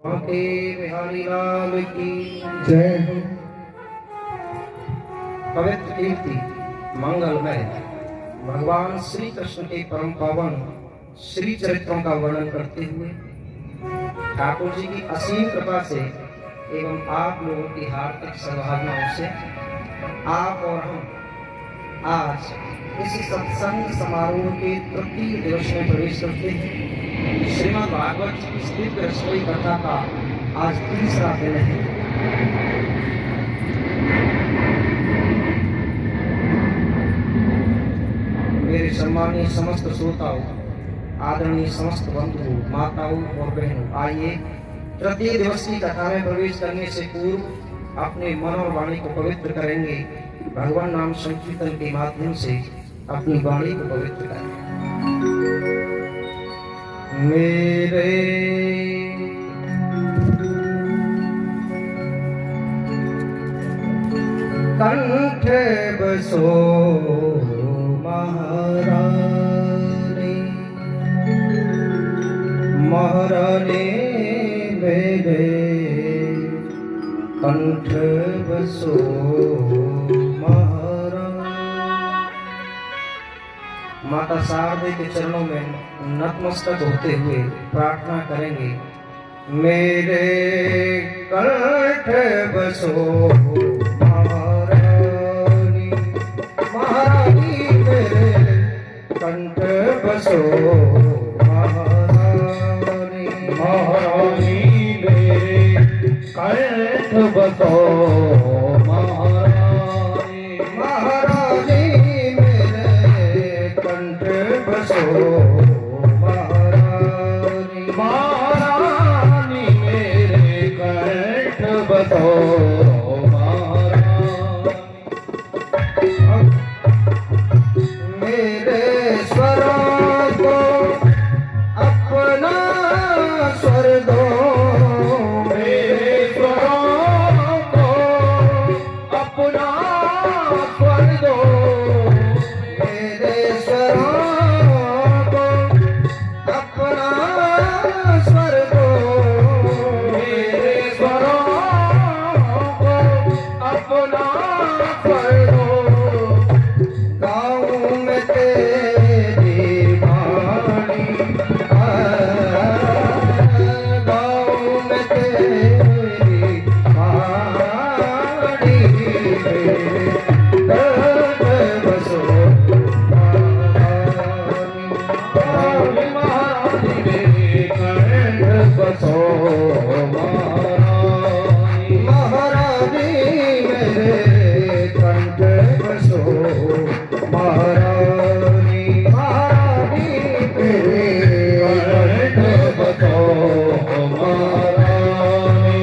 के बिहारी लाल की जय हो। पवित्र कीर्ति मंगलमय भगवान श्री कृष्ण के परम पावन श्री चरित्रों का वर्णन करते हुए ठाकुर जी की असीम कृपा से एवं आप लोगों की हार्दिक सद्भावनाओं से आप और हम आज इस सत्संग समारोह के तृतीय दिवस में प्रवेश करते हैं। श्रीमद् भागवत जी की दिव्य रसोई कथा का आज तीसरा दिन है। मेरे सम्मानीय समस्त श्रोताओं, आदरणीय समस्त बंधुओं, माताओं और बहनों, आइए तृतीय दिवस की कथा में प्रवेश करने से पूर्व अपने मन और वाणी को पवित्र करेंगे। भगवान नाम संकीर्तन के माध्यम से अपनी वाणी को पवित्र करें। मेरे कंठ बसो महारानी, महारानी मेरे कंठ बसो महारानी। माता शारदे के चरणों में नतमस्तक होते हुए प्रार्थना करेंगे। मेरे कंठ बसो महारानी, महारानी मेरे कंठ बसो महारानी, महारानी मेरे कंठ बसो महारानी, महारानी मेरे कंठ बसो महारानी, महारानी मेरे कंठ बसो मेरे स्वरों को अपना स्वर दो, मेरे स्वरों को अपना स्वर दो, मेरे स्वरों को अपना स्वर दो, मेरे स्वरों को अपना स्वर दो। गाऊं मैं तेरी वाणी, गाऊं मैं तेरी वाणी, बसो महारानी, महारानी मेरे कंठ बसो महारानी, महारानी मेरे कंठ बसो महारानी, महारानी मेरे कंठ बसो महारानी।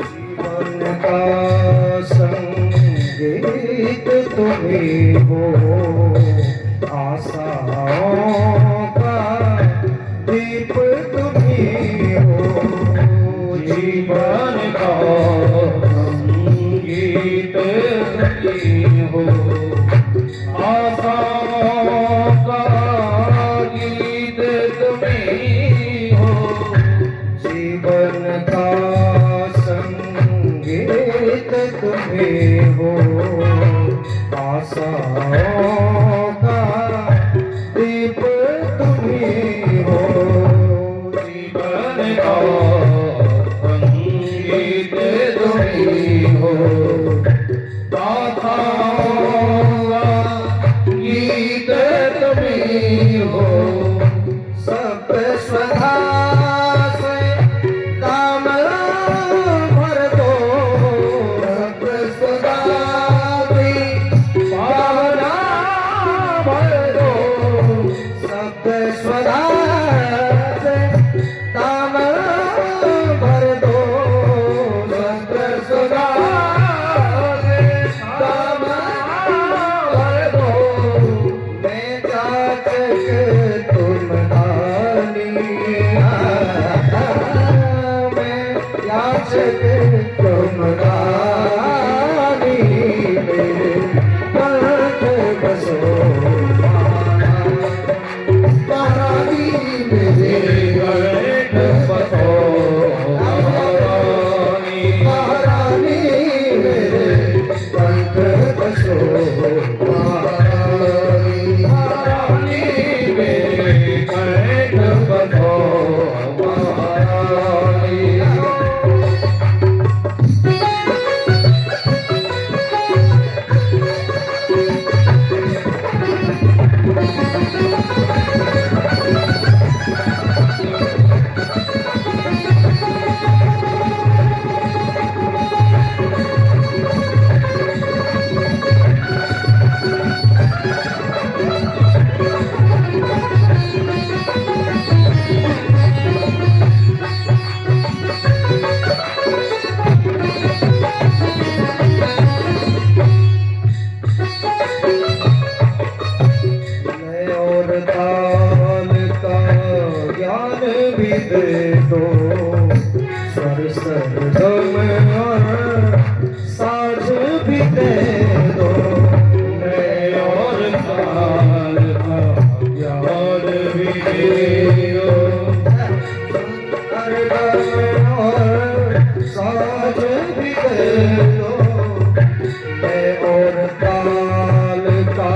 जीवन का संगीत तुम्ही हो, आशाओं का दीप तुम्ही हो, जीवन का संगीत तुम्ही हो, आशाओं का गीत तुम्ही हो, जीवन का संगीत तुम्ही हो, आशाओं का दीप तुम्ही हो, जीवन का संगीत तुम्ही हो, आशाओं का गीत तुम्ही हो। सब स्वधा से काम भर दो, सब स्वधा भी भावना आशिक तुमदानी मेरे कंठ बसो महारानी मेरे कंठ बसो महारानी मेरे कंठ बसो महारानी मेरे कंठ बसो दो सर सरगम और साज भी दे दो मैं और ताल का यार भी दे दो सरगम और साज भी दे दो मैं और ताल का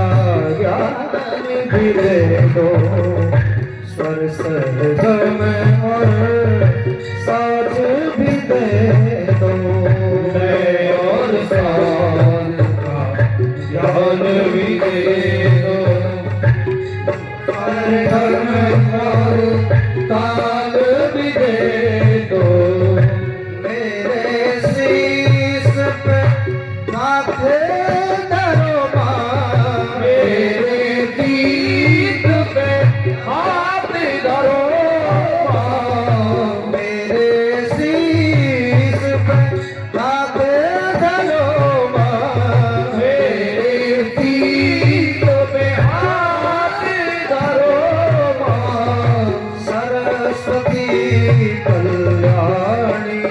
यार भी दे दो स्वर सरगम और साज भी दे दो मैं और ताल का ज्ञान भी दे दो सरगम और ताल भी दे दो मेरे शीश पे माथे धरो मेरे गीत पे हाथ धरो मेरे शीश पे हाथ धरो मेरे गीत पे हाथ धरो सरस्वती कल्याणी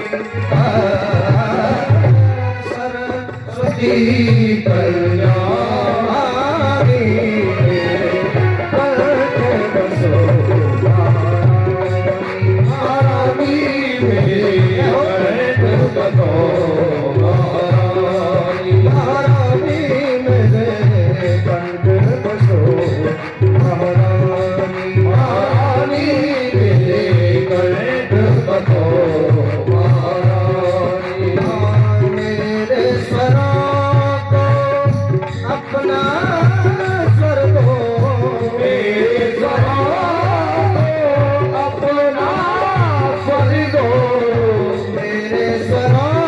सरस्वती कल्याणी मेरे स्वरों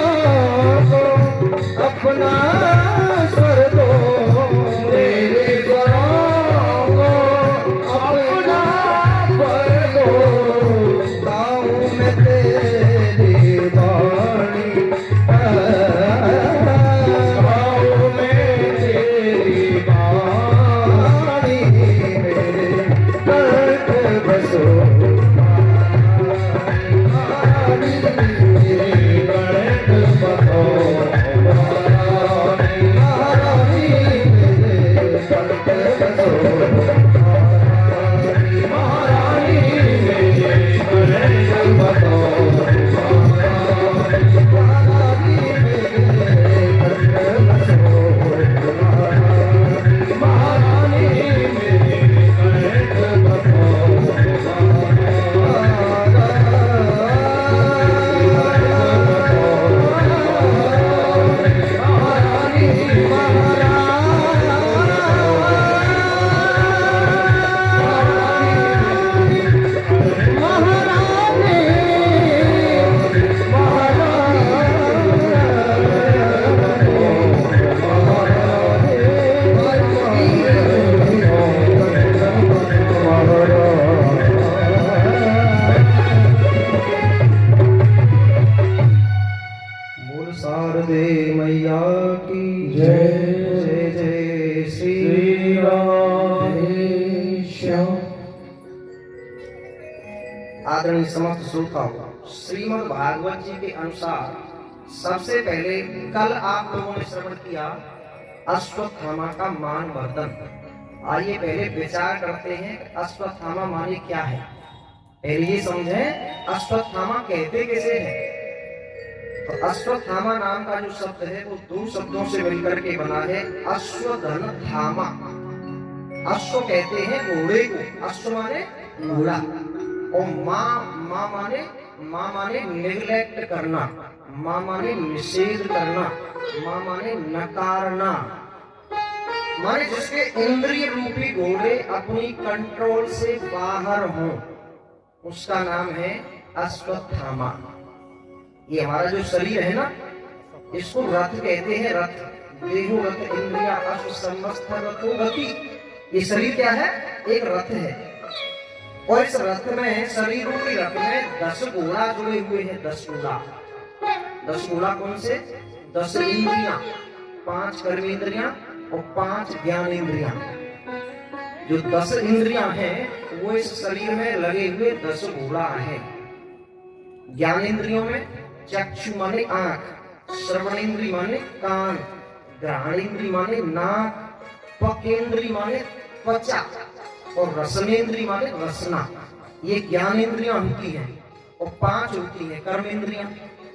समस्त श्रोताओं, श्रीमद् भागवत जी के अनुसार सबसे पहले कल आप लोगों ने श्रवण किया अश्वत्थामा का मान वर्धन। आइए पहले विचार करते हैं कि अश्वत्थामा माने क्या है। पहले ये समझें अश्वत्थामा कहते कैसे हैं। तो अश्वत्थामा नाम का जो शब्द है वो दो शब्दों से मिलकर के बना है, अश्वधन धामा। अश्व कहते हैं घोड़े को, अश्व माने घोड़ा, और माँ माने नेग्लेक्ट करना, माँ माने निषेध करना, माँ माने नकारना, माने जिसके इंद्रिय रूपी घोड़े अपनी कंट्रोल से बाहर हों, उसका नाम है अश्वत्थामा। ये हमारा जो शरीर है ना, इसको रथ कहते हैं। रथ देहो रथ इंद्रिया अश्व समस्त रथो गति। ये शरीर क्या है? एक रथ है। और इस रथ में, शरीर रूपी रथ में 10 घोड़ा जुड़े हुए हैं। 10 घोड़ा। 10 घोड़ा कौन से? 10 इंद्रियां, 5 कर्मेंद्रियां और 5 ज्ञानेंद्रियां। जो 10 इंद्रियां हैं वो इस शरीर में लगे हुए 10 घोड़ा हैं। ज्ञानेंद्रियों में चक्षु माने आंख, श्रवणेंद्रिय माने कान, घ्राणेंद्रिय माने नाक, त्वकेंद्रिय माने त्वचा और रसनेंद्रिय माने रसना। ये ज्ञानेंद्रियां होती हैं और 5 होती हैं कर्मेंद्रियां।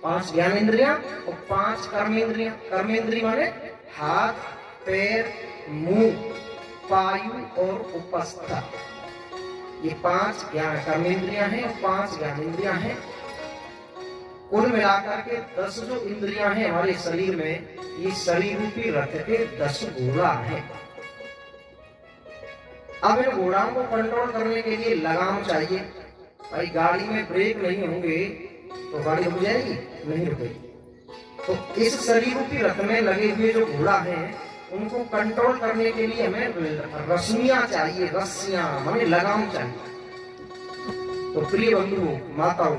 5 ज्ञानेंद्रियां और 5 कर्मेंद्रियां। कर्मेंद्रिय माने हाथ, पैर, मुंह, पायु और उपस्थ। ये 5 कर्मेंद्रियां हैं और 5 ज्ञानेंद्रियां हैं। कुल मिलाकर के 10 जो इंद्रियां हैं हमारे शरीर में, ये शरीर रूपी रथ के 10 घोड़ा हैं। अब इन घोड़ाओं को कंट्रोल करने के लिए लगाम चाहिए। भाई गाड़ी में ब्रेक नहीं होंगे तो गाड़ी रुक जाएगी? नहीं रुकेगी। तो इस शरीर रूपी रथ में लगे हुए जो घोड़ा हैं उनको कंट्रोल करने के लिए हमें रस्सियां चाहिए। रस्सियां माने लगाम चाहिए। तो प्रिय बंधुओं, माताओं,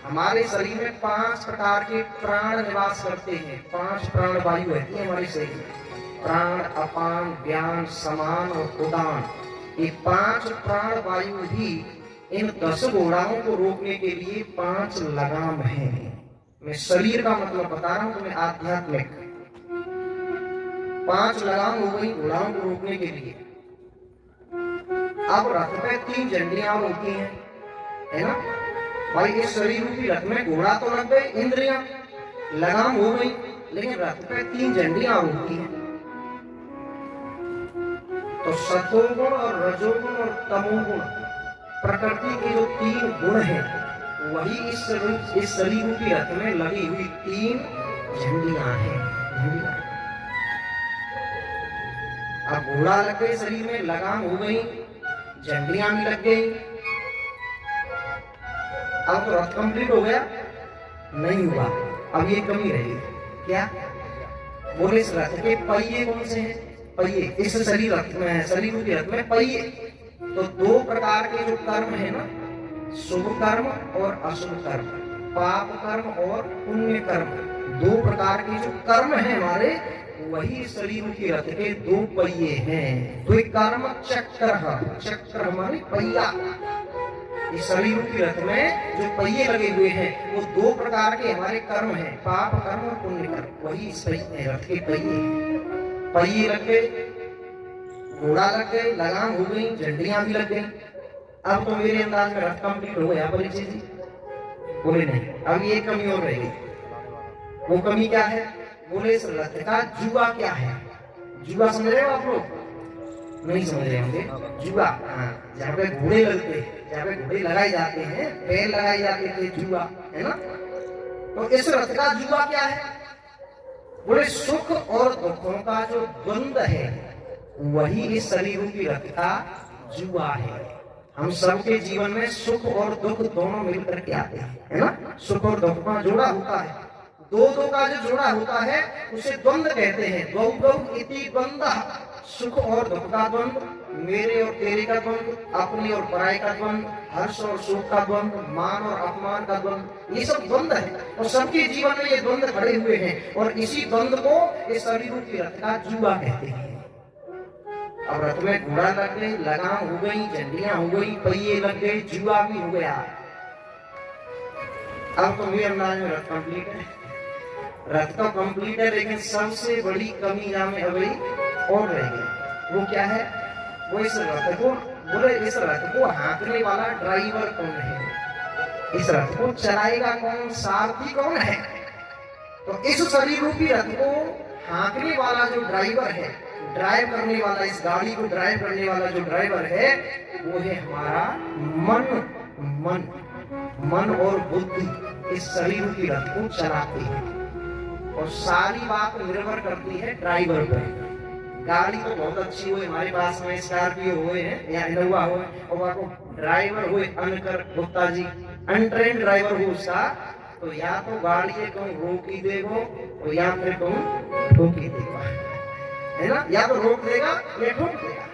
हमारे शरीर में 5 प्रकार के प्राण निवास करते हैं। 5 प्राण वायु रहती है हमारे शरीर में। प्राण, अपान, व्यान, समान और उदान। ये 5 प्राण वायु ही इन 10 घोड़ाओं को रोकने के लिए 5 लगाम हैं। मैं शरीर का मतलब बता रहा हूं तुम्हें, आध्यात्मिक। 5 लगाम हो गई घोड़ाओं को रोकने के लिए। अब रथ पे 3 झंडियां होती हैं, है ना भाई। इस शरीर रूपी रथ में घोड़ा तो लग गए, इंद्रियां लगाम हो गई, लेकिन रथ पे 3 झंडियां होती हैं। तो सतोगुण और रजोगुण और तमोगुण, प्रकृति के जो 3 गुण हैं, वही इस शरीर रूपी रथ में लगी हुई 3 झंडियां हैं। अब घोड़ा लग गए शरीर में, लगाम हो गई, झंडियां भी लग गई। अब तो रथ कंप्लीट हो गया? नहीं हुआ, अब ये कमी रही। क्या बोले? इस रथ के पहिए कौन से हैं? पहिए इस शरीर रथ में है, शरीर रूपी रथ में पहिए। तो 2 प्रकार के जो कर्म है ना, शुभ कर्म और अशुभ कर्म, पाप कर्म और पुण्य कर्म, 2 प्रकार के जो कर्म है हमारे, वही शरीर रूपी रथ के 2 पहिए हैं। तो एक कर्म चक्र, चक्र हमारे पहिया। इस शरीर रूपी रथ में जो पहिए लगे हुए हैं वो 2 प्रकार के हमारे कर्म हैं, पाप कर्म और पुण्य कर्म। वही इस रथ के पहिए लग गए, घोड़ा लग गए, लगाम हो गई, झंडियां भी लग गई। अब तो मेरे अंदाज में रथ कंप्लीट हो गया। परिचय जी बोले नहीं, अब ये कमी और रहेगी। वो कमी क्या है? बोले इस रथ का जुआ क्या है? जुआ समझ रहे हो आप लोग? नहीं समझ रहे होंगे। जुआ, हाँ, जहाँ पे घोड़े लगते हैं, जहाँ पे घोड़े लगाए जाते हैं, पैर लगाए जाते थे, जुआ है ना। तो इस रथ का जुआ क्या है? बोले सुख और दुखों का जो द्वंद्व है वही इस शरीर रूपी रथ का जुआ है। हम सबके जीवन में सुख और दुख दोनों मिलकर के आते हैं, है ना। सुख और दुख का जोड़ा होता है। 2 का जो जोड़ा होता है उसे द्वंद्व कहते हैं। द्वौ द्वौ इति द्वंद्वः। सुख और दुख का द्वंद्व, मेरे और तेरे का द्वंद्व, अपने और पराये का द्वंद्व, हर्ष और शोक का द्वंद्व, मान और अपमान का द्वंद्व, ये सब द्वंद्व है। और सबके जीवन में ये द्वंद्व खड़े हुए हैं और इसी द्वंद्व को इस शरीर रूपी रथ का जुआ कहते हैं। अब रथ में घोड़ा लग गई, लगाम हो गई, झंडियां हो गई, पहिए लग गए, जुआ भी हो गया। अब तो मेरे अंदाज में रथ कंप्लीट है, रथ तो कंप्लीट है, लेकिन सबसे बड़ी कमी यहाँ में अभी और रह गई। वो क्या है? वो इस रथ को बोले, इस रथ को हाँकने वाला ड्राइवर कौन है? इस रथ को चलाएगा कौन? सारथी कौन है? तो इस शरीर रूपी रथ को हाँकने वाला जो ड्राइवर है, ड्राइव करने वाला, इस गाड़ी को ड्राइव करने वाला जो ड्राइवर है, वो है हमारा मन। मन मन और बुद्धि इस शरीर रूपी रथ को चलाते हैं और सारी बात निर्भर करती है ड्राइवर पर। गाड़ी तो बहुत अच्छी हुई, हमारे पास में स्कॉर्पियो हुए हैं या इनोवा हुए, और वहाँ ड्राइवर हुए अनकर गुप्ता जी, अनट्रेन ड्राइवर हो उसका, तो या तो गाड़ी कहूँ रोक ही देगो और या फिर कहूँ ठोक ही देगा, है ना? या तो रोक देगा या ठोक देगा।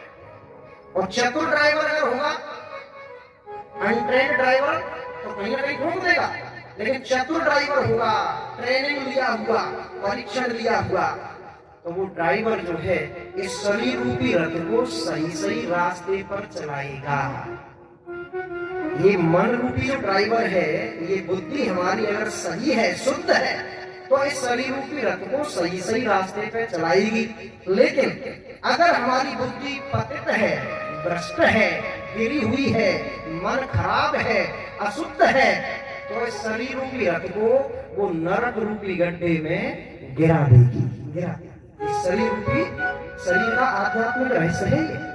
और चतुर ड्राइवर अगर होगा, अनट्रेन ड्राइवर, तो कहीं ना कहीं ठोक देगा। लेकिन चतुर ड्राइवर होगा, ट्रेनिंग लिया हुआ, परीक्षण लिया हुआ, तो वो ड्राइवर जो है इस शरीर रूपी रथ को सही सही रास्ते पर चलाएगा। ये मन रूपी जो ड्राइवर है, ये बुद्धि हमारी अगर सही है, शुद्ध है, तो इस शरीर रूपी रथ को सही सही रास्ते पे चलाएगी। लेकिन अगर हमारी बुद्धि पतित है, भ्रष्ट है, गिरी हुई है, मन खराब है, अशुद्ध है, तो इस शरीर रूपी रथ को वो नरक रूपी गड्ढे में गिरा देगी। गिरा इस शरीर रूपी, शरीर का आध्यात्मिक रहस्य है ये।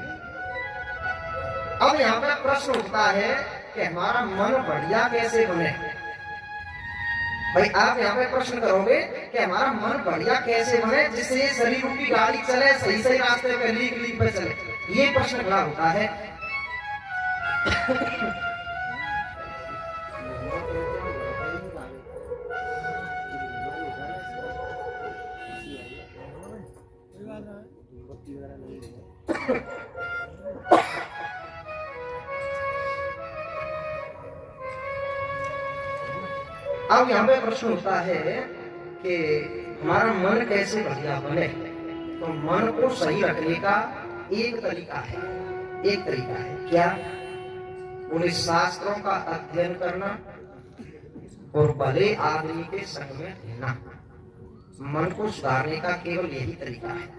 अब यहाँ पे प्रश्न उठता है कि हमारा मन बढ़िया कैसे बने? भाई आप यहाँ पे प्रश्न करोगे कि हमारा मन बढ़िया कैसे बने जिससे ये शरीर रूपी गाड़ी चले, सही सही रास्ते पे, लीक लीक पे चले, ये प्रश्न खड़ा होता है। अब यहाँ पे प्रश्न होता है कि हमारा मन कैसे बढ़िया बने? तो मन को सही रखने का एक तरीका है, एक तरीका है क्या? बोले शास्त्रों का अध्ययन करना और भले आदमी के संग में रहना। मन को सुधारने का केवल यही तरीका है।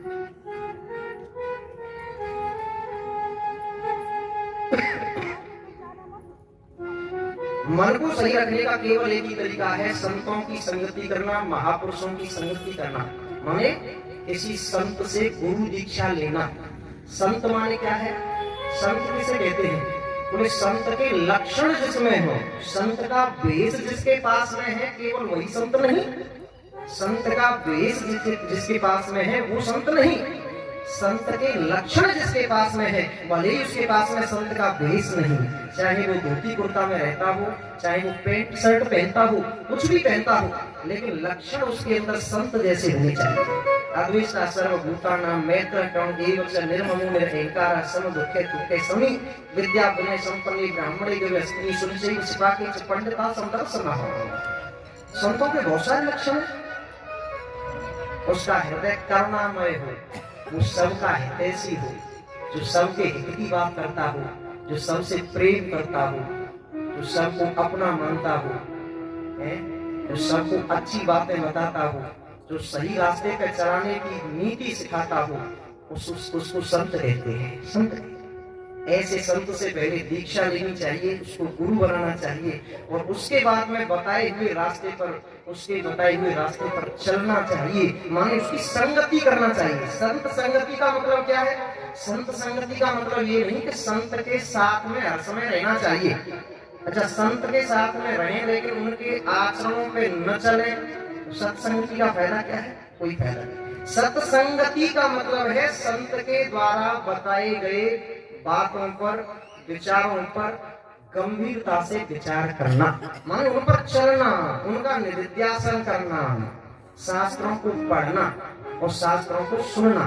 मन को सही रखने का केवल एक ही तरीका है, संतों की संगति करना, महापुरुषों की संगति करना। माने किसी संत से गुरु दीक्षा लेना। संत माने क्या है? संत किसे कहते हैं? बोले संत के लक्षण जिसमें हो, संत का वेश जिसके पास में है, केवल वही संत नहीं। संत का वेश जिसके पास में है वो संत नहीं, संत के लक्षण जिसके पास में है, भले ही उसके पास में संत का वेश नहीं, चाहे वो धोती कुर्ता में रहता हो, चाहे वो पैंट शर्ट पहनता हो, कुछ भी पहनता हो, लेकिन लक्षण उसके अंदर संत जैसे होने चाहिए। अद्वैता सर्वभूतानां मैत्र कर्ण एव च निर्ममो निरहंकारः समदुःखे दुःखे समी विद्या गुणे संपन्ने ब्राह्मणे गव्यस्ति सुनिचै शिवाके च पंडिता समदर्शनः। संतों के बहुत सारे लक्षण। उसका हृदय करुणामय हो, वो सबका हितैषी हो, जो सबके हित की बात करता हो, जो सबसे प्रेम करता हो, जो सबको अपना मानता हो, जो सबको अच्छी बातें बताता हो, जो सही रास्ते पे चलाने की नीति सिखाता हो, उसको संत कहते हैं। संत ऐसे संत से पहले दीक्षा लेनी चाहिए, उसको गुरु बनाना चाहिए और उसके बाद में बताए हुए रास्ते पर, उसके बताए हुए रास्ते पर चलना चाहिए। माने उसकी संगति करना चाहिए। संत संगति का मतलब क्या है? संत संगति का मतलब ये नहीं कि संत के साथ में हर समय रहना चाहिए। अच्छा, संत के साथ में रहें लेकिन उनके आचरणों पे न चले, सत्संगति का फायदा क्या है? कोई फायदा नहीं। सत्संगति का मतलब है संत के द्वारा बताए गए बातों पर, विचारों पर गंभीरता से विचार करना, माने उन पर चलना, उनका निधिध्यासन करना, शास्त्रों को पढ़ना और शास्त्रों को सुनना।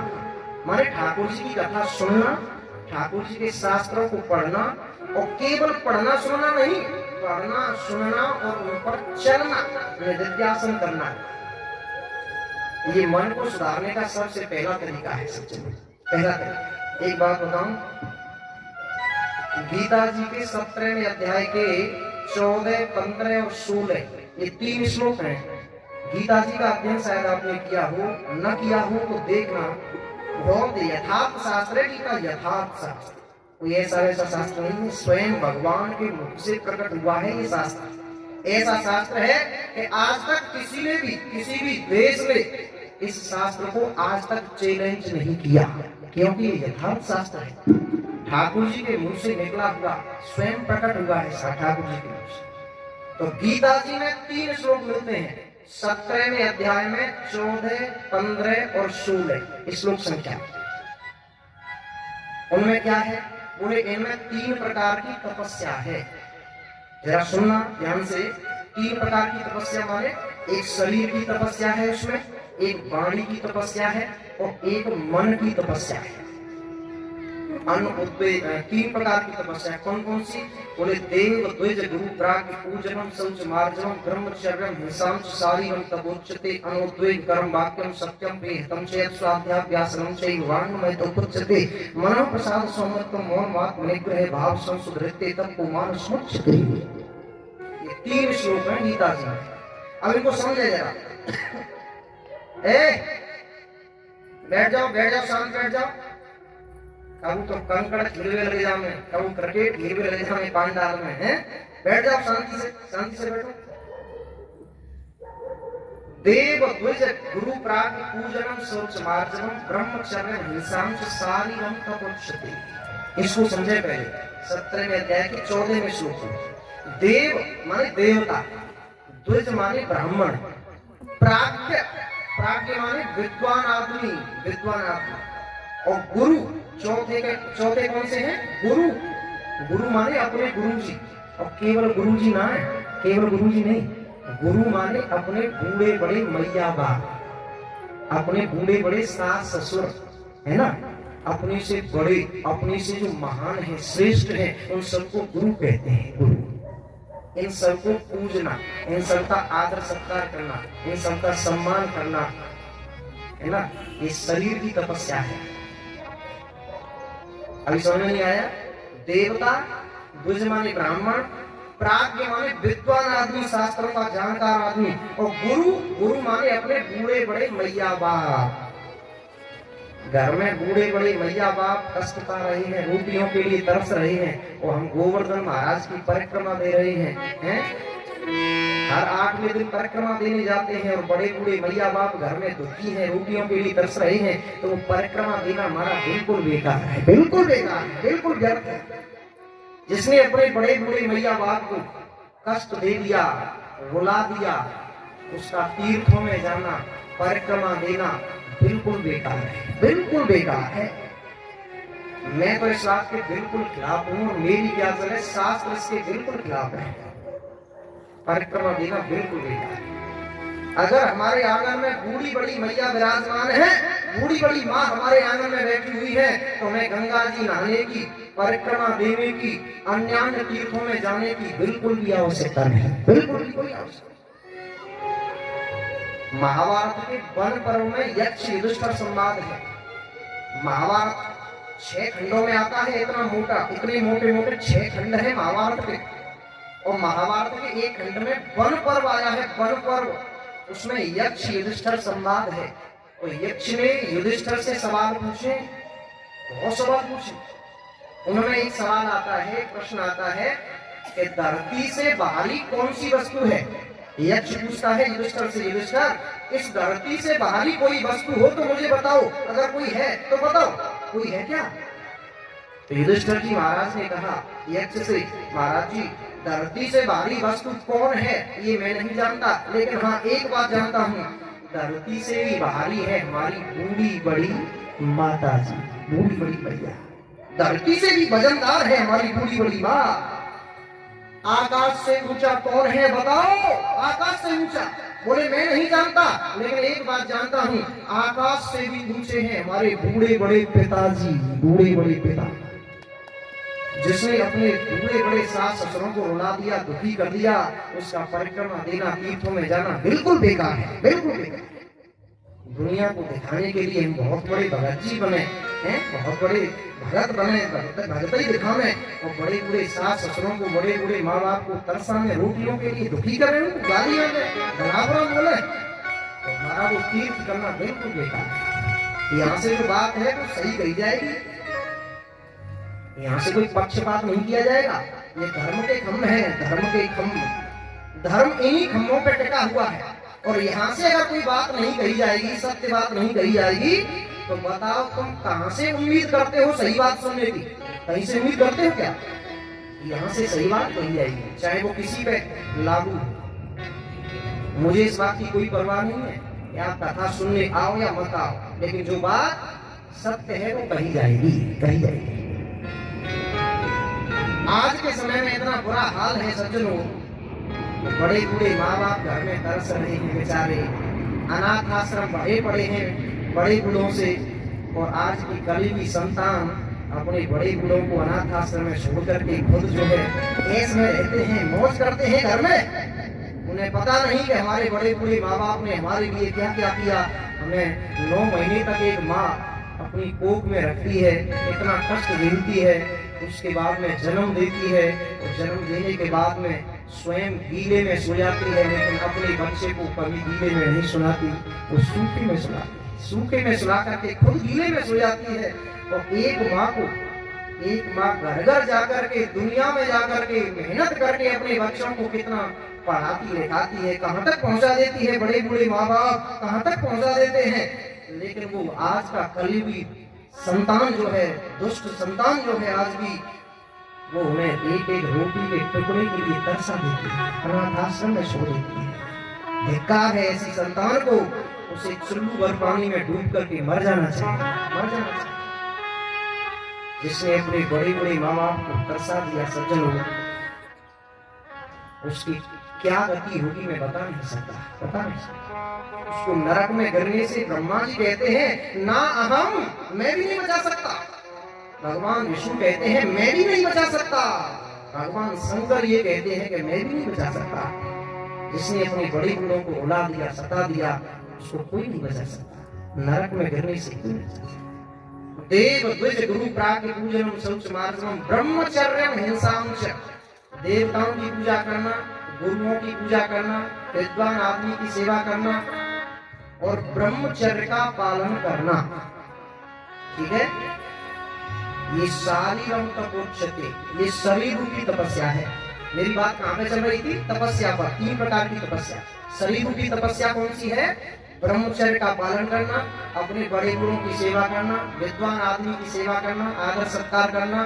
माने ठाकुर जी की कथा सुनना, ठाकुर जी के शास्त्रों को पढ़ना, और केवल पढ़ना सुनना नहीं, पढ़ना सुनना और उन पर चलना, निधिध्यासन करना। ये मन को सुधारने का सबसे पहला तरीका है। सबसे पहला तरीका, एक बात बताऊं, गीता जी के 17वें अध्याय के 14, 15 और 16 ये 3 श्लोक हैं। गीता जी का अध्ययन शायद आपने किया हो, न किया हो तो देखना, बहुत यथार्थ शास्त्र है गीता, यथार्थ शास्त्र। कोई ऐसा वैसा शास्त्र नहीं है, स्वयं भगवान के मुख से प्रकट हुआ है ये शास्त्र। ऐसा शास्त्र है कि आज तक किसी ने भी, किसी भी देश में इस शास्त्र को आज तक चैलेंज नहीं किया, क्योंकि ये यथार्थ शास्त्र है। ठाकुर जी के मुंह से निकला हुआ, स्वयं प्रकट हुआ है ठाकुर जी के मुंह से। तो गीता जी में 3 श्लोक मिलते हैं, 17वें अध्याय में 14, 15 और 16 श्लोक संख्या। उनमें क्या है? बोले इनमें 3 प्रकार की तपस्या है। जरा सुनना ध्यान से। 3 प्रकार की तपस्या माने एक शरीर की तपस्या है, उसमें एक वाणी की तपस्या है और एक मन की तपस्या है। 3 प्रकार की तपस्या कौन कौन सी? बोले देव द्विज गुरु प्राग पूजनम शौच मार्जनम ब्रह्मचर्यम हिंसाम शारीरम तपोच्यते अनुद्वेग कर्म वाक्यम सत्यम प्रियतम चेत स्वाध्याभ्यासनम चैवान्मय तपोच्यते मनः प्रसाद सौमत्वम मौन वाक निग्रह भाव संसुधृते तब को मानस मुच्यते। ये 3 श्लोक हैं गीता जी में। अब इनको समझे जरा। बैठ जाओ शांत बैठ जाओ। कबू तो कंकड़ गिरवे लगे जाओ में, कबू क्रिकेट गिरवे लगे जाओ में, पांडाल में है। बैठ जाओ शांति से बैठो। देव द्विज गुरु प्राग पूजनम शौच मार्जनम ब्रह्मचर्यम हिंसाम शारीरम तपोच्यते। इसको समझे पहले। 17वें अध्याय के 14वें श्लोक में देव माने देवता, द्विज माने ब्राह्मण, प्राज्ञ माने विद्वान आदमी, और गुरु चौथे कौन से हैं? गुरु माने अपने गुरु जी। और केवल गुरु जी ना है, केवल गुरु जी नहीं, गुरु माने अपने बूढ़े बड़े मैया बाप, अपने बूढ़े बड़े सास ससुर, है ना, अपने से बड़े, अपने से जो महान है, श्रेष्ठ है, उन सबको गुरु कहते हैं। गुरु इन सबको पूजना, इन सबका आदर सत्कार करना, इन सबका सम्मान करना, है ना, ये शरीर की तपस्या है। अभी समझ नहीं आया? देवता, द्विज माने ब्राह्मण, प्राज्ञ माने विद्वान आदमी, शास्त्रों का जानकार आदमी, और गुरु माने अपने बूढ़े बड़े मैया बाप। घर में बूढ़े बड़े मैया बाप कष्ट पा रहे हैं, रोटियों के लिए तरस रहे हैं, और हम गोवर्धन महाराज की परिक्रमा दे रहे हैं? हर 8वें दिन परिक्रमा देने जाते हैं और बड़े बूढ़े मैया बाप घर में दुखी हैं, रोटियों के लिए तरस रहे हैं, तो वो परिक्रमा देना हमारा बिल्कुल बेकार है, बिल्कुल बेकार है, बिल्कुल व्यर्थ है। जिसने अपने बड़े बूढ़े मैया बाप को कष्ट दे दिया, रुला दिया, उसका तीर्थों में जाना, परिक्रमा देना बिल्कुल बेकार है, बिल्कुल बेकार है। मैं तो इस बात के बिल्कुल खिलाफ हूँ, और मेरी क्या जरूरत है, शास्त्र इसके बिल्कुल खिलाफ है। परिक्रमा देना बिल्कुल बेकार है। अगर हमारे आंगन में बूढ़ी बड़ी मैया विराजमान है, बूढ़ी बड़ी माँ हमारे आंगन में बैठी हुई है, तो हमें गंगा जी नहाने की, परिक्रमा देने की, अन्य तीर्थों में जाने की बिल्कुल भी आवश्यकता नहीं, बिल्कुल भी कोई आवश्यकता। महाभारत के वन पर्व में यक्ष युधिष्ठिर संवाद है। महाभारत 6 खंडों में आता है, इतना मोटा, इतने मोटे मोटे 6 खंड है महाभारत के। और महाभारत के एक खंड में वन पर्व आया है, वन पर्व, उसमें यक्ष युधिष्ठिर संवाद है। और यक्ष ने युधिष्ठिर से सवाल पूछे, बहुत सवाल पूछे। उनमें एक सवाल आता है, प्रश्न आता है कि धरती से बाहरी कौन सी वस्तु है? यक्ष पूछता है युधिष्ठिर से, युधिष्ठिर इस धरती से बाहरी कोई वस्तु हो तो मुझे बताओ, अगर कोई है तो बताओ, कोई है क्या? तो युधिष्ठिर जी महाराज ने कहा यक्ष से, महाराज जी धरती से बाहरी वस्तु कौन है ये मैं नहीं जानता, लेकिन हाँ एक बात जानता हूँ, धरती से भी बाहरी है हमारी बूढ़ी बड़ी माता जी, बूढ़ी बड़ी मैया। धरती से भी वजनदार है हमारी बूढ़ी बड़ी माँ। आकाश से ऊंचा कौन है बताओ? आकाश से ऊंचा? बोले मैं नहीं जानता, लेकिन एक बात जानता हूँ, आकाश से भी ऊंचे हैं हमारे बूढ़े बड़े पिताजी, बूढ़े बड़े पिता। जिसने अपने बूढ़े बड़े सास ससुरों को रुला दिया, दुखी कर दिया, उसका परिक्रमा देना, तीर्थों में जाना बिल्कुल बेकार है, बिल्कुल बेकार। दुनिया को दिखाने के लिए हम बहुत बड़े भगत जी बने हैं, बहुत बड़े भगत बने, भगत ही दिखावे और बड़े बूढ़े सास ससुरों को, बड़े बूढ़े माँ बाप को तरसाने, रोटियों के लिए दुखी करें, उनको गालियां दें, बराबर बोले, तो हमारा वो तीर्थ करना बिल्कुल बेकार है। यहाँ से जो बात है वो सही कही जाएगी, यहाँ से कोई पक्षपात नहीं किया जाएगा। ये धर्म के खम्भ है, धर्म के खम्भ, धर्म इन्हीं खम्भों पे टिका हुआ है। और यहाँ से अगर कोई बात नहीं कही जाएगी, सत्य बात नहीं कही जाएगी, तो बताओ तुम कहां से उम्मीद करते हो सही बात सुनने की? कहीं से उम्मीद करते हो क्या? यहाँ से सही बात कही जाएगी, चाहे वो किसी पे लागू हो। मुझे इस बात की कोई परवाह नहीं है, या कथा सुनने आओ या मत आओ, लेकिन जो बात सत्य है वो कही जाएगी, कही जाएगी। आज के समय में इतना बुरा हाल है सज्जनों, बड़े बूढ़े माँ बाप घर में तरस रहे हैं बेचारे, अनाथ आश्रम भरे पड़े हैं बड़े बूढ़ों से, और आज की करीबी संतान अपने बड़े बूढ़ों को अनाथ आश्रम में छोड़ करके खुद जो है ऐश में रहते हैं, मौज करते हैं घर में। उन्हें पता नहीं कि हमारे बड़े बूढ़े माँ बाप ने हमारे लिए क्या क्या किया। हमें 9 महीने तक एक माँ अपनी कोख में रखती है, इतना कष्ट झेलती है, उसके बाद में जन्म देती है, और जन्म देने के बाद में स्वयं गीले में सो जाती है, लेकिन अपने बच्चे को कभी गीले में नहीं सुलाती, वो सूखे में सुलाती है, सूखे में सुला करके खुद गीले में सो जाती है। और एक माँ घर घर जाकर के, दुनिया में जाकर के मेहनत करके अपने बच्चों को कितना पढ़ाती लिखाती है, कहाँ तक पहुंचा देती है। बड़े बूढ़े माँ बाप कहाँ तक पहुंचा देते हैं, लेकिन वो आज का करीबी संतान जो है, दुष्ट संतान जो है आज भी, वो उन्हें एक एक रोटी के टुकड़े के लिए तरसा देती है, अनाथ आश्रम में छोड़ देती है। धिक्कार है ऐसी संतान को, उसे चुल्लू भर पानी में डूब करके मर जाना चाहिए, मर जाना चाहिए। जिसने अपने बड़े बड़े माँ बाप को तरसा दिया सज्जनों, उसकी क्या गति होगी मैं बता नहीं सकता, बता नहीं सकता। उसको नरक में गिरने से ब्रह्मा जी कहते हैं ना अहम, मैं भी नहीं बचा सकता। भगवान विष्णु कहते हैं मैं भी नहीं बचा सकता। भगवान शंकर ये कहते हैं कि मैं भी नहीं बचा सकता। जिसने अपने बड़े बूढ़ों को रुला दिया, सता दिया, उसको कोई नहीं बचा सकता। नरक में गिरने से कोई नहीं बचा सकता। देव द्विज गुरु प्राग पूजनम शौच मार्जनम ब्रह्मचर्यम हिंसाम च। देवताओं की पूजा करना, गुरुओं की पूजा करना, विद्वान आदमी की सेवा करना और ब्रह्मचर्य का पालन करना, ठीक है। ये शारीरम तपोच्यते, ये शरीर रूपी तपस्या है। मेरी बात कहाँ पे चल रही थी? तपस्या पर। 3 प्रकार की तपस्या। शरीर रूपी तपस्या कौन सी है? ब्रह्मचर्य का पालन करना, अपने बड़े बूढ़ों की सेवा करना, विद्वान आदमी की सेवा करना, आदर सत्कार करना,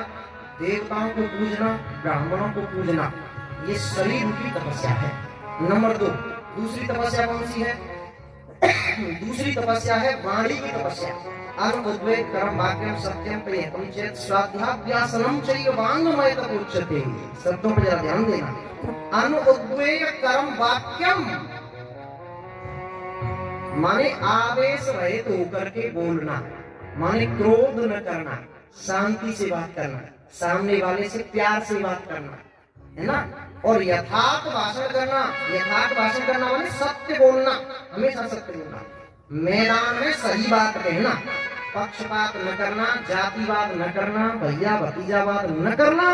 देवताओं को पूजना, ब्राह्मणों को पूजना, ये शरीर रूपी तपस्या है। नंबर 2, दूसरी तपस्या कौन सी है? दूसरी तपस्या है वाणी की तपस्या। अनुद्वेग कर्म वाक्यम सत्यम प्रियतम चेत स्वाध्याभ्यासनम चैव वाङ्मय तपोच्यते। शब्दों पर जरा ध्यान देना। अनुद्वेग कर्म वाक्यम माने आवेश रहित होकर के बोलना, माने क्रोध न करना, शांति से बात करना, सामने वाले से प्यार से बात करना, है ना। और यथार्थ भाषण करना। यथार्थ भाषण करना माने सत्य बोलना, हमेशा सत्य बोलना, मैदान में सही बात कहना, पक्षपात न करना, जातिवाद न करना, भैया भतीजावाद न करना,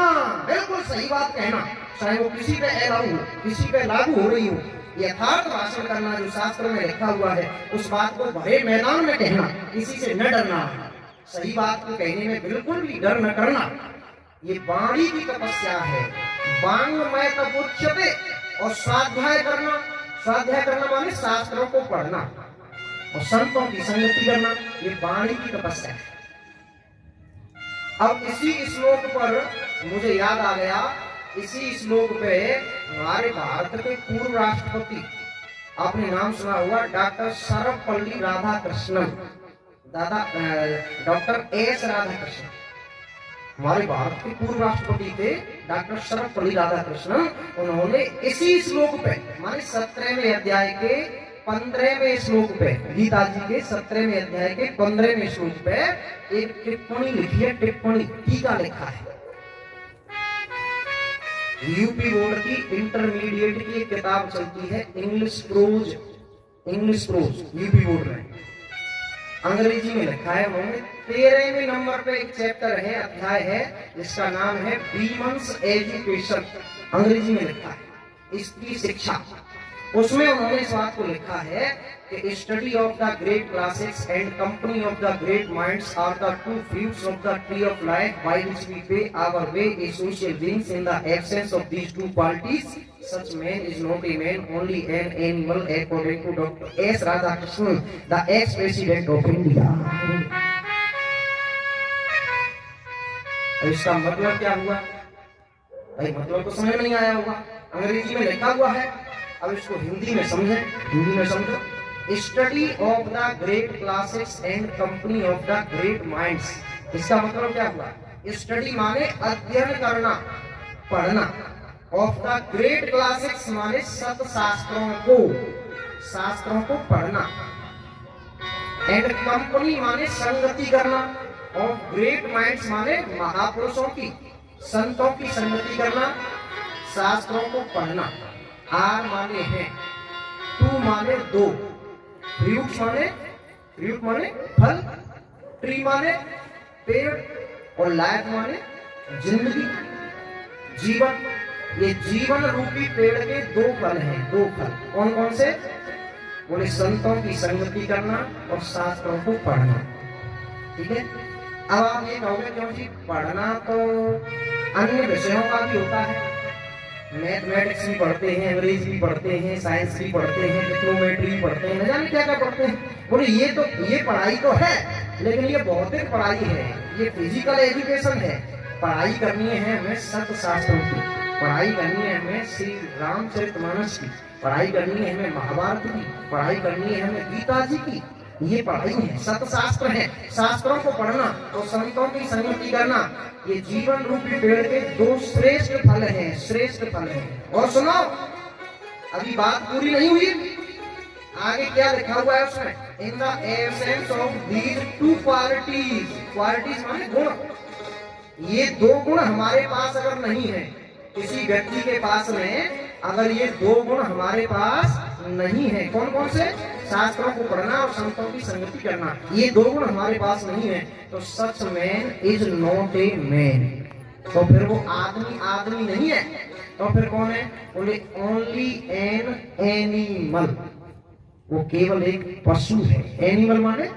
बिल्कुल सही बात कहना, चाहे वो किसी पे लागू हो, किसी पे लागू हो रही हो। यथार्थ भाषण करना जो शास्त्र में लिखा हुआ है, उस बात को भरे मैदान में कहना, किसी से न डरना, सही बात को कहने में बिल्कुल भी डर न करना। ये वाणी की तपस्या है। वाङ्मय तपोच्यते। और स्वाध्याय करना, स्वाध्याय करना माने शास्त्रों को पढ़ना और संतों की संगति करना, ये वाणी की तपस्या है। अब इसी श्लोक पर मुझे याद आ गया, इसी श्लोक पे हमारे भारत के पूर्व राष्ट्रपति, आपने नाम सुना हुआ, doctor Sarvepalli Radhakrishnan, doctor S Radhakrishnan, हमारे भारत के पूर्व राष्ट्रपति थे डॉक्टर सर्वपल्ली राधाकृष्णन। उन्होंने इसी श्लोक पे माने 17वें अध्याय के 15वें श्लोक पे, गीता जी के 17वें अध्याय के 15वें श्लोक पे एक टिप्पणी लिखी है। टिप्पणी, टीका लिखा है। यूपी बोर्ड की इंटरमीडिएट की एक किताब चलती है, इंग्लिश प्रोज यूपी बोर्ड में। अंग्रेजी में लिखा है उन्होंने। 13वें नंबर पे एक चैप्टर है, अध्याय है, जिसका नाम है वीमेंस एजुकेशन, अंग्रेजी में लिखा है इसकी शिक्षा। उसमें उन्होंने इस बात को लिखा है कि study of the great classes and company of the great minds are the two fruits of the tree of life by which we pay our way a social beings in the absence of these two qualities such man is not a man, only an animal, according to Dr. S. Radhakrishnan, the ex-president of India. इसका मतलब क्या हुआ भाई? मतलब तो समझ में नहीं आया होगा, अंग्रेजी में लिखा हुआ है। अब इसको हिंदी में समझे, हिंदी में समझो। Study of the great classes and company of the great minds, इसका मतलब क्या हुआ? स्टडी माने अध्ययन करना, पढ़ना, ऑफ द ग्रेट क्लासिक्स माने सत शास्त्रों को पढ़ना, एंड कंपनी माने संगति करना, ऑफ ग्रेट माइंड्स माने महापुरुषों की, संतों की संगति करना, शास्त्रों को पढ़ना। आर माने है, टू माने दो, फ्रूट माने फल, ट्री माने पेड़, और लाइफ माने जिंदगी, जीवन। ये जीवन रूपी पेड़ के दो फल हैं, दो फल। कौन कौन से? बोले संतों की संगति करना और शास्त्रों को पढ़ना। ठीक है, अब आप ये कहोगे क्योंकि पढ़ना तो अन्य विषयों का भी होता है, मैथमेटिक्स भी पढ़ते हैं, अंग्रेजी भी पढ़ते हैं, साइंस भी पढ़ते हैं, टेक्नोमेट्री भी पढ़ते हैं, न जाने क्या क्या पढ़ते हैं। बोले ये पढ़ाई तो है, लेकिन ये भौतिक पढ़ाई है, ये फिजिकल एजुकेशन है। पढ़ाई करनी है हमें सत शास्त्रों की, पढ़ाई करनी है हमें श्री रामचरितमानस की, पढ़ाई करनी है हमें महाभारत की, पढ़ाई करनी है हमें गीता जी की। ये पढ़ाई है, सतशास्त्र है। शास्त्रों को पढ़ना और संतों की संगति करना, ये जीवन रूपी पेड़ के दो श्रेष्ठ फल हैं, श्रेष्ठ फल हैं। और सुनो, अभी बात पूरी नहीं हुई, आगे क्या लिखा हुआ है उसमें? इन the absence of these two qualities, qualities माने गुण, ये दो गुण हमारे पास अगर नहीं है, किसी व्यक्ति के पास में अगर ये दो गुण हमारे पास नहीं है, कौन कौन से? शास्त्रों को पढ़ना और संतों की संगति करना, ये दो गुण हमारे पास नहीं है, तो सच man is not a man. तो फिर वो आदमी नहीं है, तो फिर कौन है? बोले ओनली एन एनिमल, वो केवल एक पशु है। एनिमल माने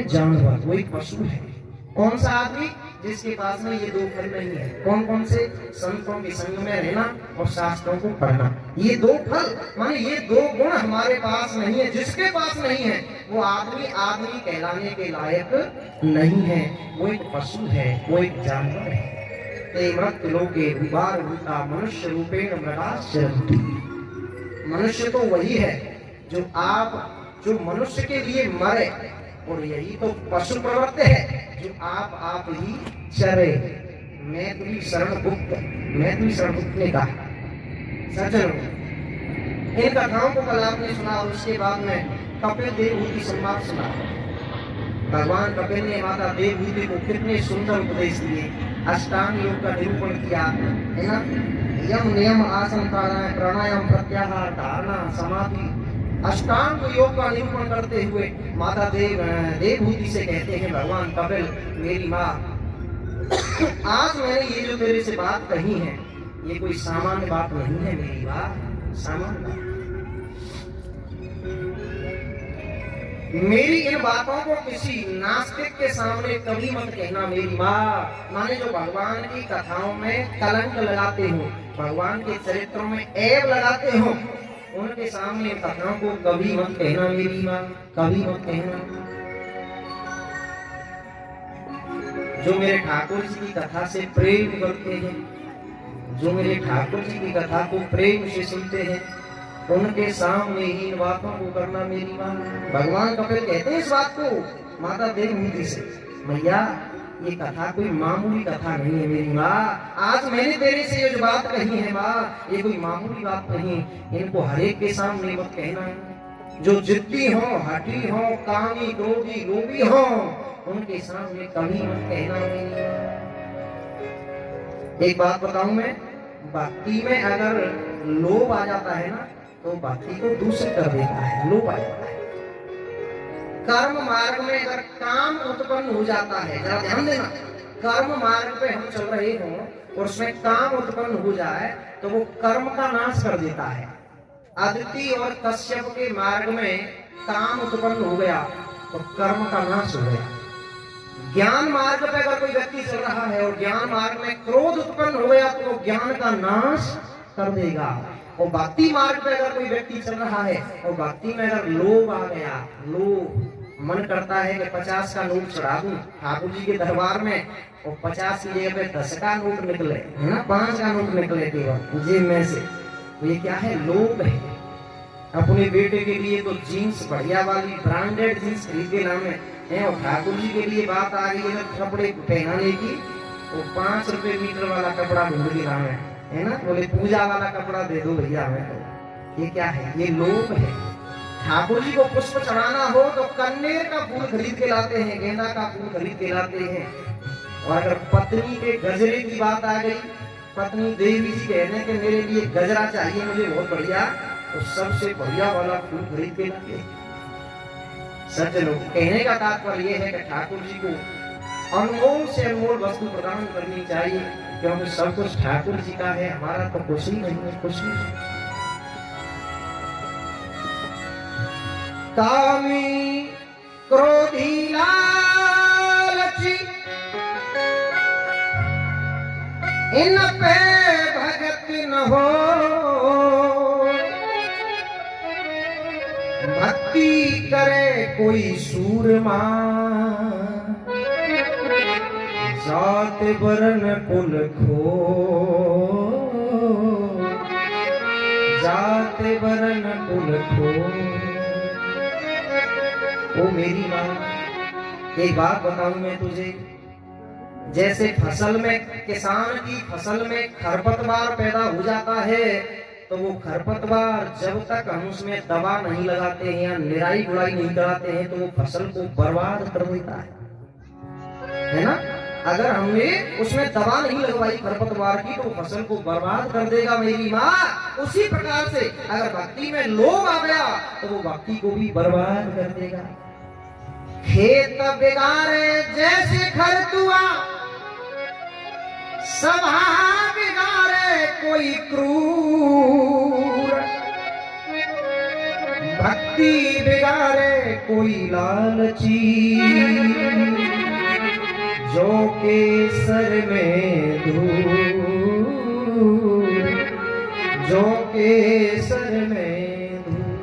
जानवर, वो एक पशु है। कौन सा आदमी? जिसके पास में ये दो फल नहीं है। कौन कौन से? संतों के संग में रहना और शास्त्रों को पढ़ना। ये दो फल माने ये दो गुण हमारे पास नहीं है। जिसके पास नहीं है वो आदमी कहलाने के लायक नहीं है, वो एक पशु है, वो एक जानवर है। ते मृत लोके विभार रूपा मनुष्य रूपेण मृगाश्चरन्ति। मनुष्य तो वही है जो मनुष्य के लिए मरे, और यही तो पशु प्रवृत्ति है जो आप ही चरे। मैं तुझी शरण गुप्त ने कहा। सज्जनों, इन कथाओं को कल आपने सुना और उसके बाद में कपिल देवहूति संवाद सुना। भगवान कपिल ने माता देवहूति को कितने सुंदर उपदेश दिए, अष्टांग योग का निरूपण किया है ना। यम नियम आसन प्राणायाम प्रत्याहार धारणा समाधि अष्टांग योग का निरूपण करते हुए माता देवहूति से कहते हैं भगवान कपिल, मेरी माँ, आज मैंने ये जो तेरे से बात कही है ये कोई सामान्य बात नहीं है मेरी बात, सामान्य बात। मेरी इन बातों को किसी नास्तिक के सामने कभी मत कहना मेरी माँ। माने जो भगवान की कथाओं में कलंक लगाते हो, भगवान के चरित्रों में ऐब लगाते हो, उनके सामने कथाओं को कभी मत कहना मेरी माँ, कभी मत कहना। जो मेरे ठाकुर जी की कथा से प्रेम करते हैं, जो मेरे ठाकुर जी की कथा को प्रेम से सुनते हैं, उनके सामने ही इन बातों को करना मेरी माँ। भगवान कपिल कहते हैं इस बात को माता देवहूति से, मैया ये कथा कोई मामूली कथा नहीं है मेरी माँ। आज मैंने तेरे से ये जो बात कही है माँ, ये कोई मामूली बात नहीं, इनको हरेक के सामने मत कहना। जो जिद्दी हो, हठी हो, कामी, क्रोधी, लोभी हो, उनके सामने कभी मत कहना मेरी माँ। एक बात बताऊं मैं, भक्ति में अगर लोभ आ जाता है ना तो भक्ति को दूषित कर देता है, लोभ आ जाता है। कर्म मार्ग में अगर काम उत्पन्न हो जाता है, जरा ध्यान देना, कर्म मार्ग पे हम चल रहे हों और उसमें काम उत्पन्न हो जाए तो वो कर्म का नाश कर देता है। अदिति और कश्यप के मार्ग में काम उत्पन्न हो गया तो कर्म का नाश हो गया। ज्ञान मार्ग पे अगर कोई व्यक्ति चल रहा है और ज्ञान मार्ग में क्रोध उत्पन्न हो गया तो वो ज्ञान का नाश कर देगा। और भक्ति मार्ग पे अगर कोई व्यक्ति चल रहा है और भक्ति में अगर लोभ आ गया, लोभ, मन करता है कि 50 का नोट चढ़ा दूं ठाकुर जी के दरबार में और 50 की जगह पे 10 का नोट निकले, है ना, 5 का नोट निकले केवल जेब में से, तो ये क्या है? लोभ है। अपने बेटे के लिए तो जीन्स बढ़िया वाली ब्रांडेड जीन्स खरीद के लाने हैं और ठाकुर जी के लिए बात आ गई है कपड़े पहनाने की, तो 5 रुपए मीटर वाला कपड़ा ढूंढ के लाना है ना, बोले पूजा वाला कपड़ा दे दो भैया हमें। तो ये क्या है? ये लोभ है। ठाकुर जी को पुष्प चढ़ाना हो तो कन्नेर का फूल खरीद के लाते हैं, गेंदा का फूल खरीद के लाते हैं। और अगर पत्नी के गजरे की बात आ गई, पत्नी देवी जी कहने के मेरे लिए गजरा चाहिए मुझे बहुत बढ़िया, तो सबसे बढ़िया वाला फूल खरीद के लाते हैं। सज्जनों, कहने का तात्पर्य यह है कि ठाकुर जी को अनमोल से अनमोल वस्तु प्रदान करनी चाहिए, क्योंकि सब कुछ ठाकुर जी का है, हमारा तो कुछ ही नहीं है, कुछ नहीं। कामी क्रोधी लालची इन पे भगत न हो, भक्ति करे कोई सूरमा, जात बरन कुल खो, जात बरन कुल खो। ओ मेरी माँ, एक बात बताऊं मैं तुझे, जैसे फसल में, किसान की फसल में खरपतवार पैदा हो जाता है तो वो खरपतवार जब तक हम उसमें दवा नहीं लगाते हैं या निराई गुड़ाई नहीं कराते हैं तो वो फसल को बर्बाद कर देता है ना। अगर हमने उसमें दवा नहीं लगवाई खरपतवार की तो फसल को बर्बाद कर देगा मेरी माँ। उसी प्रकार से अगर भक्ति में लोभ आ गया तो वो भक्ति को भी बर्बाद कर देगा। खेत बिगाड़े जैसे खरतुआ, सभा बिगाड़े कोई क्रूर, भक्ति बिगाड़े कोई लालची, जो के सर में धूल, जो के सर में धूल।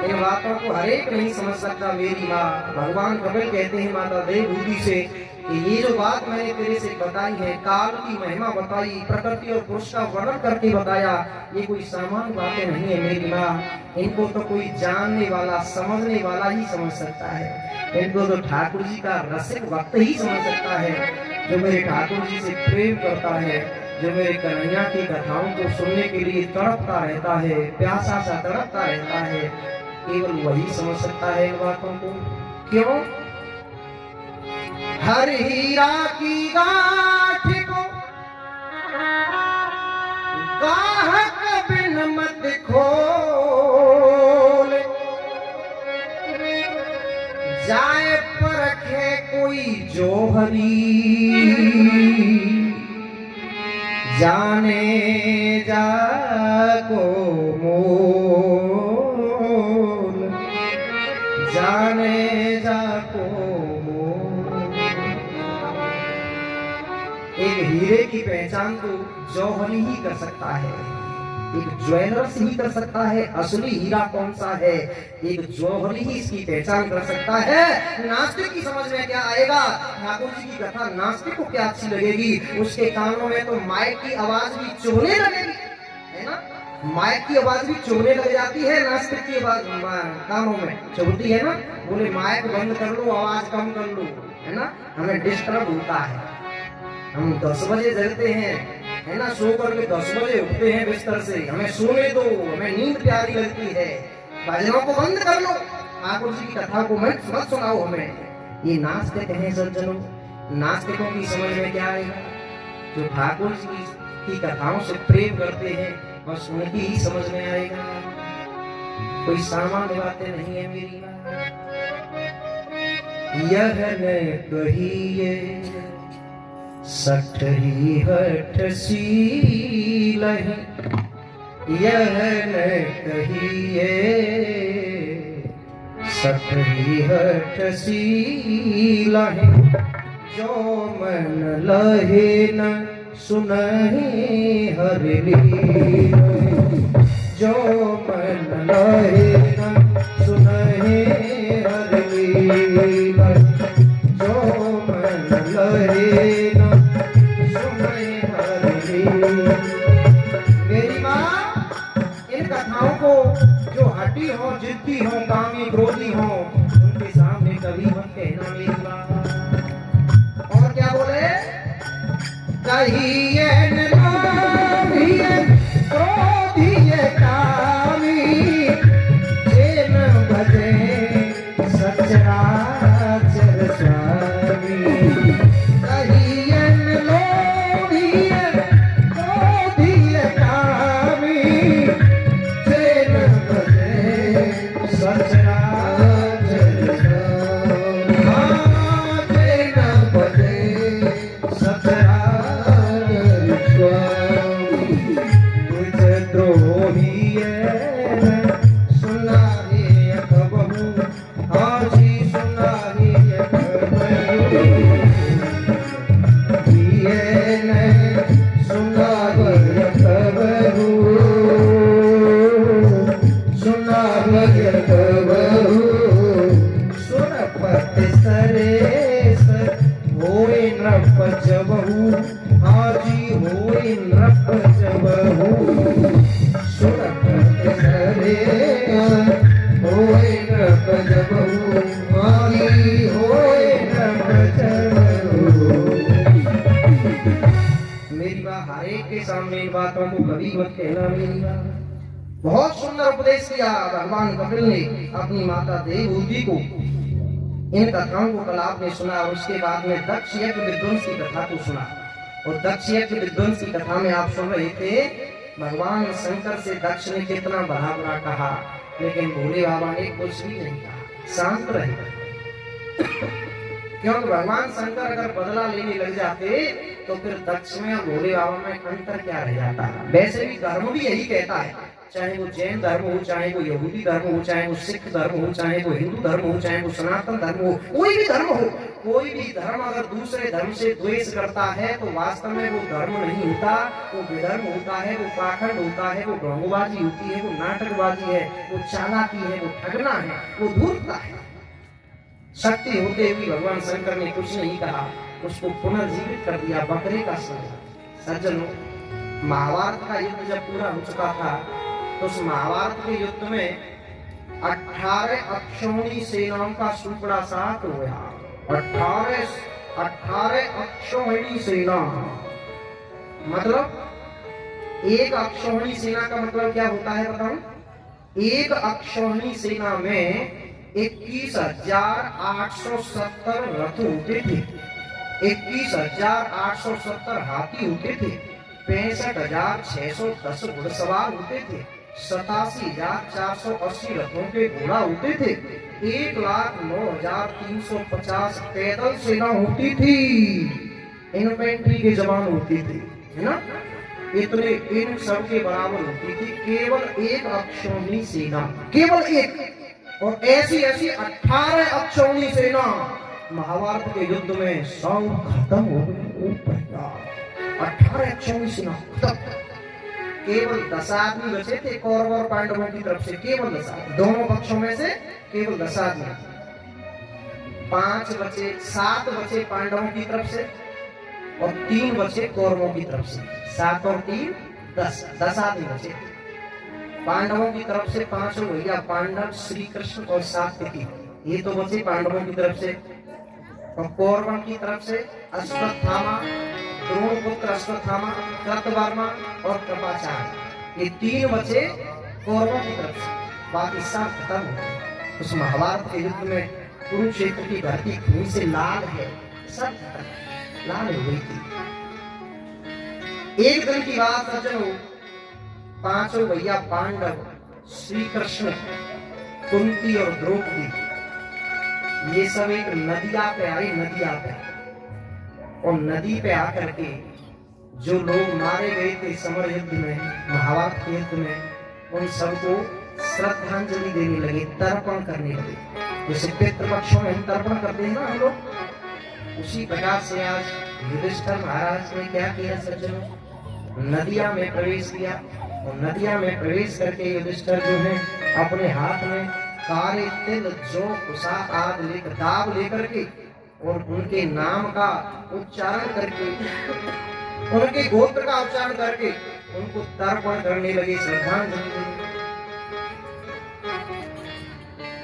इन बातों को हर एक नहीं समझ सकता मेरी माँ। भगवान कपिल कहते हैं माता देवहूति से कि ये जो बात मैंने तेरे से बताई है, काल की महिमा बताई, प्रकृति और पुरुष का वर्णन करके बताया, ये कोई सामान्य बातें नहीं है मेरी माँ। इनको तो कोई जानने वाला, समझने वाला ही समझ सकता है। इनको तो ठाकुर जी का रसिक भक्त ही समझ सकता है, जो मेरे ठाकुर जी से प्रेम करता है, जो मेरे कन्हैया की कथाओं को सुनने के लिए तड़पता रहता है, प्यासा सा तड़पता रहता है, केवल वही समझ सकता है इन बातों को। क्यों? हर हीरा की गांठ को गाहक बिन मत खोल, जाए परखे कोई जोहरी, जाने जाको मोल, जाने जाको मोल। एक हीरे की पहचान तो जौहरी ही कर सकता है, एक ज्वेलर्स ही कर सकता है। असली हीरा कौन सा है? एक जौहरी ही इसकी पहचान कर सकता है। नास्तिक की समझ में क्या आएगा? ठाकुर जी की कथा नास्तिक को क्या अच्छी लगेगी? उसके कानों में तो माइक की आवाज भी चुभने लगेगी, है ना। माइक की आवाज भी चुभने लग जाती है, नास्तिक की आवाज कानों में चुभती है ना। बोले माइक बंद कर लो, आवाज कम कर लो, है ना, हमें डिस्टर्ब होता है। हम 10 बजे जगते हैं, है ना, सो करके 10 बजे उठते हैं बिस्तर से, हमें सोने दो, हमें नींद प्यारी लगती है। भजनों को बंद कर लो, ठाकुर जी की कथा को मत सुनाओ हमें। ये नास्तिक हैं सज्जनों। नास्तिकों की समझ में क्या आएगा? जो ठाकुर जी की कथाओं से प्रेम करते हैं बस उनकी ही समझ में आएगा। कोई सामान्य बातें नहीं है मेरी माँ। यह न कहिए सठरी हठ सीलहि, यह न कहिए सठरी हठ सीलहि, जो मन लहे न सुनहि हरि लीलहि, जो मन लहे न सुनहि हरि लीलहि, जो मन लहे न सुनहि हरि लीलहि। मेरी माँ, इन कथाओं को जो हठी हो, जिद्दी हो, कामी क्रोधी हो, उनके सामने कभी मत कहना मेरी माँ। और क्या बोले? कहिए न लोभिए क्रोधिए कामी, जे न भजे सचराचर स्वामी। कहिए न लोभिए क्रोधिए कामी, जे न भजे सचराचर स्वामी। हाँ, जे न भजे सचराचर स्वामी। तुझ द्रोहिए सुनाही कबहू, हाजी सुनाही कबहू, ये न सुनाही कबहू, सुनाही कबहू। सुरपत सरेस होए नृप जबहू, हाजी होए नृप जबहू। सुरपत सरेस होए नृप जबहू, हाजी होए नृप जबहू। मेरी बात हर एक के सामने इन बातों को कभी मत कहना मेरी बात। बहुत सुंदर उपदेश किया भगवान कपिल ने अपनी माता देवहूति को। इन कथाओं को कल आपने सुना और उसके बाद में दक्ष यज्ञ विध्वंस की कथा को सुना। और दक्ष यज्ञ विध्वंस की कथा में आप सुन रहे थे भगवान शंकर से दक्ष ने कितना बड़ा बड़ा कहा, लेकिन भोले बाबा ने कुछ भी नहीं कहा, शांत रहे। क्योंकि भगवान शंकर अगर बदला लेने लग जाते तो फिर दक्ष में और भोले बाबा में अंतर क्या रह जाता। वैसे भी धर्म भी यही कहता है, चाहे वो जैन धर्म हो, चाहे वो यहूदी धर्म हो, चाहे वो सिख धर्म हो, चाहे वो हिंदू धर्म हो, चाहे वो सनातन धर्म हो, कोई भी धर्म हो, कोई भी धर्म अगर दूसरे धर्म से द्वेष करता है तो वास्तव में वो धर्म नहीं होता, वो विधर्म होता है, वो पाखंड होता है, वो ढोंगबाजी होती है, वो नाटकबाजी है, वो चालाकी है, वो ठगना है, वो धूर्तता है। शक्ति होते हुए भगवान शंकर ने कुछ नहीं कहा, उसको पुनर्जीवित कर दिया बकरे का शरीर। सज्जनों, महाभारत का युद्ध जब पूरा हो चुका था तो उस महाभारत के युद्ध में 18 अक्षौणी सेनाओं का सुपड़ा साथ हुआ। 18 अक्षौहिणी सेना, मतलब एक अक्षौहिणी सेना का मतलब क्या होता है बताऊं? एक अक्षौहिणी सेना में 21,870 रथ होते थे, 21,870 हाथी होते थे, 65,610 घुड़सवार होते थे, 87,480 रथों के घोड़ा होते थे, 1,09,350 पैदल सेना होती थी, इन्फेंट्री के जवान होते थे, है ना? इतने इन सब के बराबर होती थी केवल एक अक्षौहिणी सेना, केवल एक। और ऐसी ऐसी 18 अक्षौहिणी सेना महाभारत के युद्ध में सब खत्म हो गई। 18 अक्षौहिणी सेना खत्म। केवल 10 आदमी बचे थे कौरव और पांडवों की तरफ से, केवल 10, दोनों पक्षों में से केवल 10 आदमी। 5 बचे, 7 बचे पांडवों की तरफ से और 3 बचे कौरवों की तरफ से। 7 और 3 10 आदमी बचे। पांडवों की तरफ से 5 भैया पांडव, श्री कृष्ण और सात्यकी, ये तो बचे पांडवों की तरफ से। और कौरवों की तरफ से अश्वत्थामा, द्रोणपुत्र अश्वत्थामा, कृतवर्मा और कृपाचार्य, ये 3 बचे कौरवों की तरफ से। बाकी सब खत्म हो गए। उस महाभारत के युद्ध में कुरुक्षेत्र की धरती खून से लाल है, सब लाल हो गई थी। एक दिन की बात सज्जनों, 5 भैया पांडव, श्री कृष्ण कुंती और द्रौपदी, ये सब एक नदिया पे आई, नदिया पे। और नदी पे आकर के जो लोग मारे गए थे समर युद्ध में, महाभारत के युद्ध में, उन सबको श्रद्धांजलि देने लगे, तर्पण करने लगे। जैसे पितृपक्षों में हम तर्पण करते हैं ना हम लोग, उसी प्रकार से आज युधिष्ठिर महाराज ने क्या किया सज्जनों, नदिया में प्रवेश किया। और नदिया में प्रवेश करके युधिष्ठिर जो है अपने हाथ में कारे तिल जो कुसा आदि लेकर दाब लेकर के और उनके नाम का उच्चारण करके, उनके गोत्र का उच्चारण करके उनको तर्पण करने लगे, श्रद्धांजलि।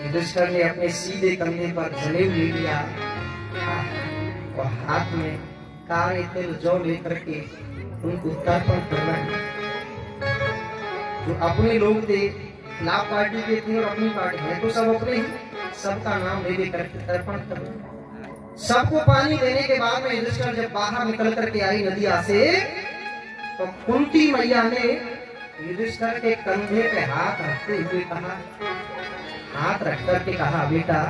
युधिष्ठिर ने अपने सीधे कंधे पर जनेऊ ले लिया और हाथ में कारे तिल जौ लेकर के उनको तर्पण करना है। जो अपने लोग थे, खिलाफ पार्टी के थे और अपनी पार्टी है तो सब अपने ही, सबका नाम ले लेकर के तर्पण करना। सबको पानी देने के बाद में युधिष्ठिर जब बाहर निकल करके आई नदिया से, तो कुंती मैया ने युधिष्ठिर के कंधे पे हाथ रखते हुए कहा, हाथ रख करके कहा, बेटा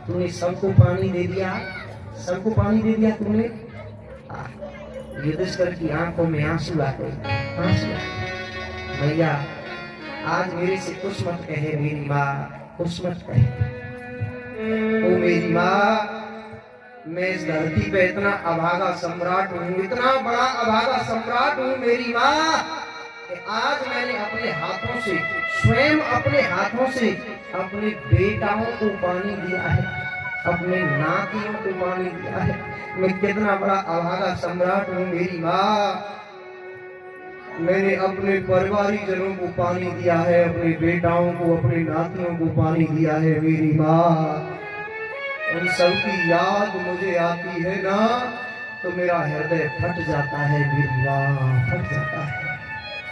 तूने सबको पानी दे दिया, सबको पानी दे दिया तूने। युधिष्ठिर की आंखों में आंसू आ गए, आंसू। भैया आज मेरे से कुछ मत कहे मेरी माँ, कुछ मत कहे। ओ मेरी माँ, मैं इस धरती पे इतना अभागा सम्राट हूँ, इतना बड़ा अभागा सम्राट हूँ मेरी माँ, कि आज मैंने अपने हाथों से, स्वयं अपने हाथों से अपने बेटाओं को पानी दिया है, अपने नातियों को पानी दिया है। मैं कितना बड़ा अभागा सम्राट हूँ मेरी माँ। मैंने अपने परिवारीजनों को पानी दिया है, अपने बेटाओं को, अपने नातियों को पानी दिया है मेरी माँ। उन सब की याद मुझे आती है ना, तो मेरा हृदय फट जाता है मेरी माँ, फट जाता है।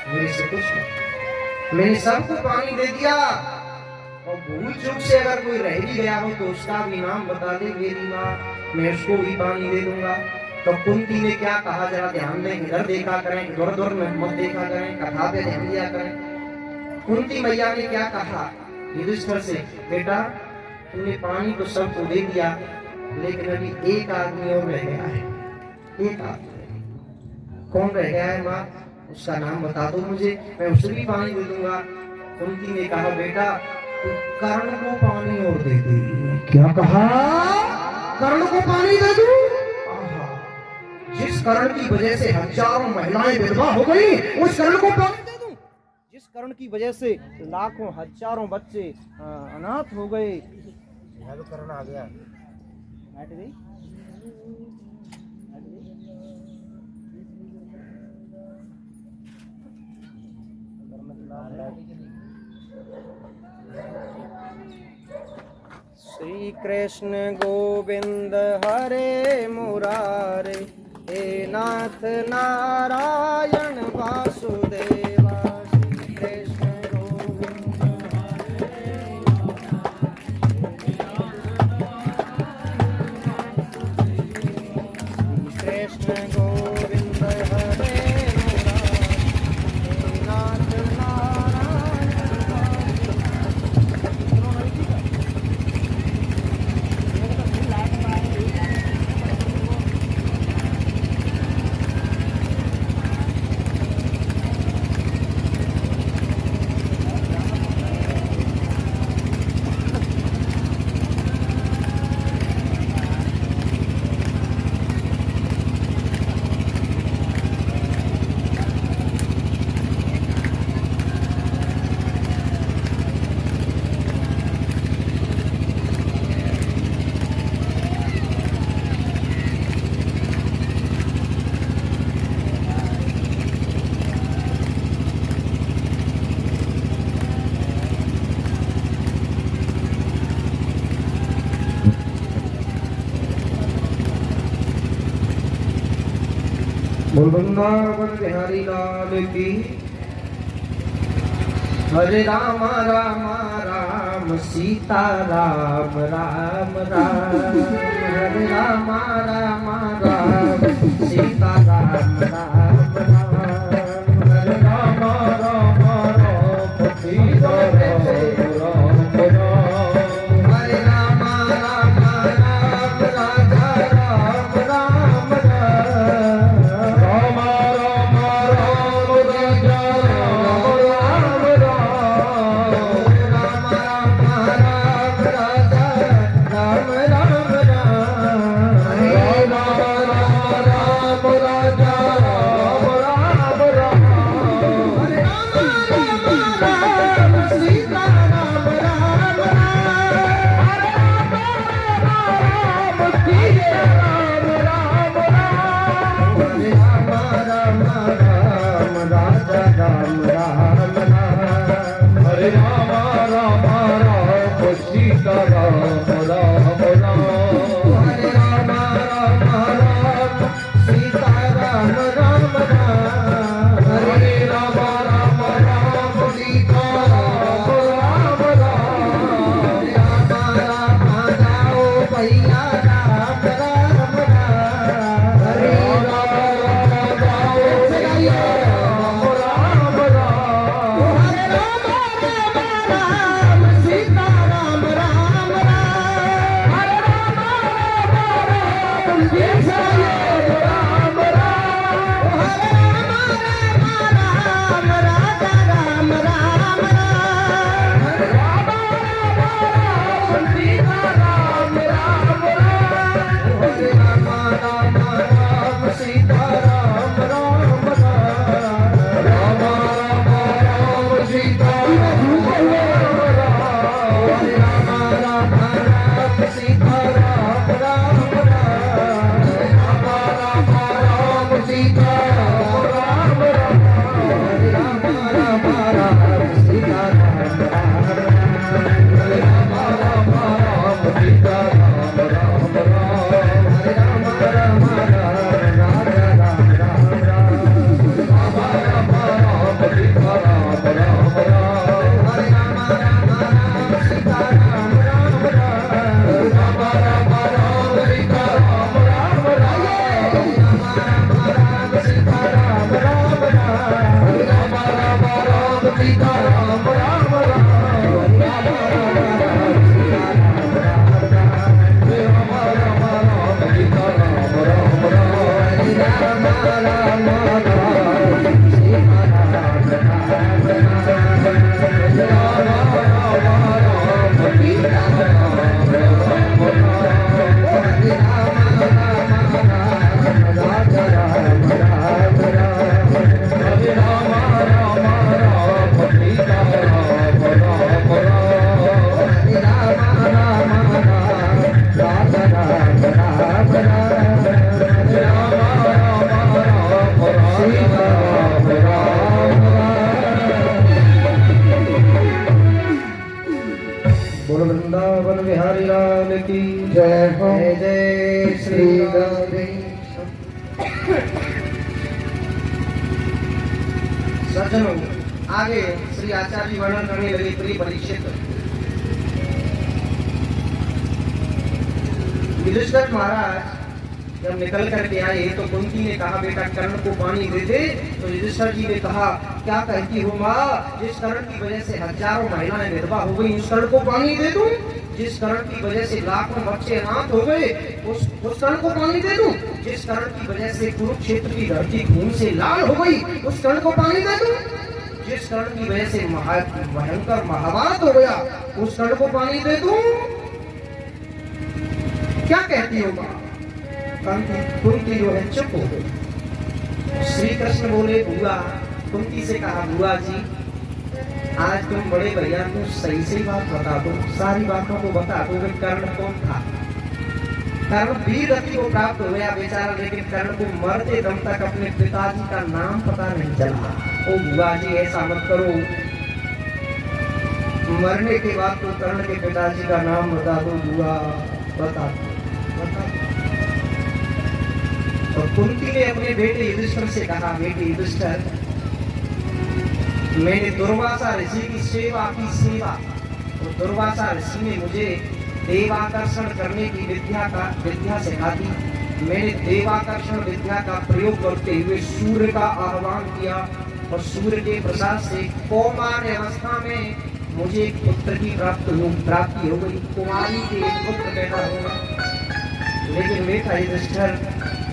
मेरे से कुछ नहीं, मैंने सबको पानी दे दिया, और भूल चूक से अगर कोई रह भी गया हो तो उसका भी नाम बता दे मेरी माँ, मैं उसको भी पानी दे दूंगा। तो कुंती ने क्या कहा, जरा ध्यान दें, इधर देखा करें, इधर उधर मत देखा करें, कथा पे ध्यान दिया करें। कुंती मैया ने क्या कहा युधिष्ठिर से, बेटा तूने पानी तो सबको दे दिया, लेकिन अभी एक आदमी और रह गया है, एक आदमी। कौन रह गया है माँ, उसका नाम बता दो मुझे, मैं उसे भी पानी दे दूंगा। कुंती ने कहा, बेटा तू कर्ण को पानी और दे दे। क्या कहा, कर्ण को पानी दे दूं? जिस कर्ण की वजह से हजारों महिलाएं विधवा हो गई, उस कर्ण को पानी दे दूं? जिस कर्ण की वजह से लाखों हजारों बच्चे अनाथ हो गए। तो कर्ण आ गया, बैठ गई। श्री कृष्ण गोविंद हरे मुरारे, हे नाथ नारायण वासुदेवा। श्री कृष्ण गोविंद हरे कृष्ण गोविंद हरे मुरारे, हे नाथ बोल वृंदावन बिहारी लाल की। हरे राम राम राम सीता राम राम राम, हरे राम राम राम सीता राम राम राम, हरे राम राम राम सीता राम राम राम। सीता राम राम राम हरे राम राम राम सीता राम राम राम हरे राम राम राम सीता राम राम राम राम राम जाओ भैया राम राम राम हरे राम राम जाओ भैया राम राम राम हरे राम राम राम सीता राम राम राम हरे राम राम राम सीता राम राम हरे राम राम राम राजा राम राम राम हरे राम राम सीता राम राम राम हरे राम राम सीता राम राम राम राम राम सीता राम राम हरे राम राम सीता राम राम राम राम राम सीता राम राम हरे राम राम सीता राम राम हरे राम राम सीता राम राम हरे राम राम राजा राम राम राम राम सीता राम राम हरे राम राम सीता राम राम राम राम सीता राम राम राम सीता राम राम राम सीता राम राम बोल वृंदावन बिहारी लाल की जय हो जय श्री राधे। सज्जनों, आगे श्री आचार्य जी वर्णन करने लगे प्रिय परीक्षित। युधिष्ठिर महाराज जब निकल करके आए तो कुंती ने कहा, बेटा कर्ण को पानी दे दे। तो युधिष्ठिर जी ने कहा, क्या कहती हो माँ, जिस कर्ण की वजह से हजारों महिलाएं विधवा हो गई, उस कर्ण को पानी दे दूं? जिस कर्ण की वजह से लाखों बच्चे अनाथ हो गए, उस कर्ण को पानी दे दूं? जिस कर्ण की वजह से कुरुक्षेत्र की धरती खून से लाल हो गई, उस कर्ण को पानी दे दूं? जिस कर्ण की वजह से भयंकर महाभारत हो गया, उस कर्ण को पानी दे दूं? क्या कहती हो माँ? कुंती जो है चुप हो गई। श्री कृष्ण बोले, बुआ, कुंती से कहा, बुआ जी आज तुम बड़े भैया को सही से बात बता दो, सारी बातों को बता दो कि कर्ण कौन था। कर्ण वीर गति को प्राप्त हो गया बेचारा, लेकिन कर्ण को मरते दम तक अपने पिताजी का नाम पता नहीं चला। ओ बुआ जी ऐसा मत करो, मरने के बाद तो कर्ण के पिताजी का नाम बता दो बुआ, बता दो। और कुंती ने अपने बेटे युधिष्ठिर से कहा, बेटे युधिष्ठिर, मैंने दुर्वासा ऋषि की सेवा की सेवा, तो दुर्वासा ऋषि ने मुझे देवाकर्षण करने की विद्या सिखा दी। मैंने देवाकर्षण विद्या का प्रयोग करते हुए सूर्य का आह्वान किया और सूर्य के प्रसाद से कौमार अवस्था में मुझे एक पुत्र की प्राप्ति हो गई, कुमारी के एक पुत्र पैदा हुआ। लेकिन बेटा युधिष्ठिर,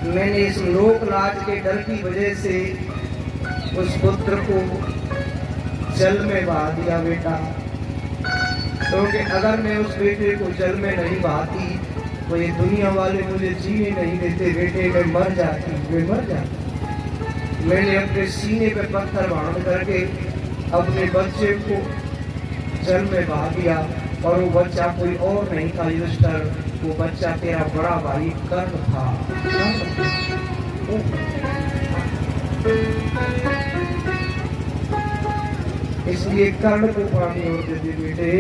मैंने इस लोक लाज के डर की वजह से उस पुत्र को जल में बहा दिया बेटा, क्योंकि अगर मैं उस बेटे को जल में नहीं बहाती तो ये दुनिया वाले मुझे जीने नहीं देते बेटे, मैं मर जाती। मैंने अपने सीने पे पत्थर बांध करके अपने बच्चे को जल में बहा दिया और वो बच्चा कोई और नहीं था युधिष्ठिर, वो बच्चा तेरा बड़ा भाई कर्ण था। इसलिए कर्ण को पानी और दे दे बेटे।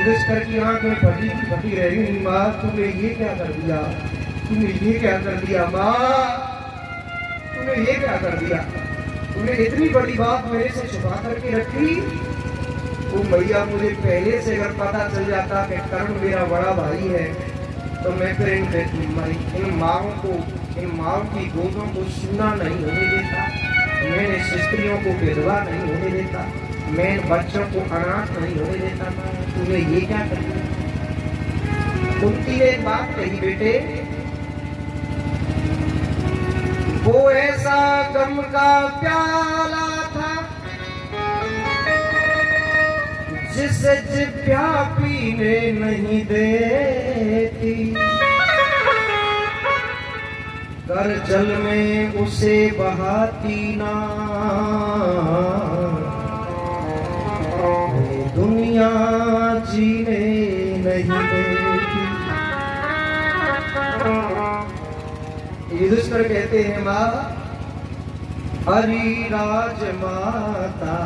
युधिष्ठिर की आंखें फटी फटी रह गई। माँ तूने ये क्या कर दिया, तूने ये क्या कर दिया माँ, तूने ये क्या कर दिया, तूने इतनी बड़ी बात मेरे से छुपा करके रखी। वो मैया मुझे पहले से अगर पता चल जाता कि कर्ण मेरा बड़ा भाई है तो मैं फिर इन माँओं की गोदों को सूना नहीं होने देता, मैं इन स्त्रियों को विधवा नहीं होने देता, मैं इन बच्चों को अनाथ नहीं होने देता। तूने ये क्या कर दिया। कुंती ने एक बात कही, बेटे वो ऐसा गम का प्याला था जिसे जिभ्या पीने नहीं देती, कर जल में उसे बहाती ना, दुनिया जीने नहीं देती। युधिष्ठिर कहते हैं माँ, हरि राजमाता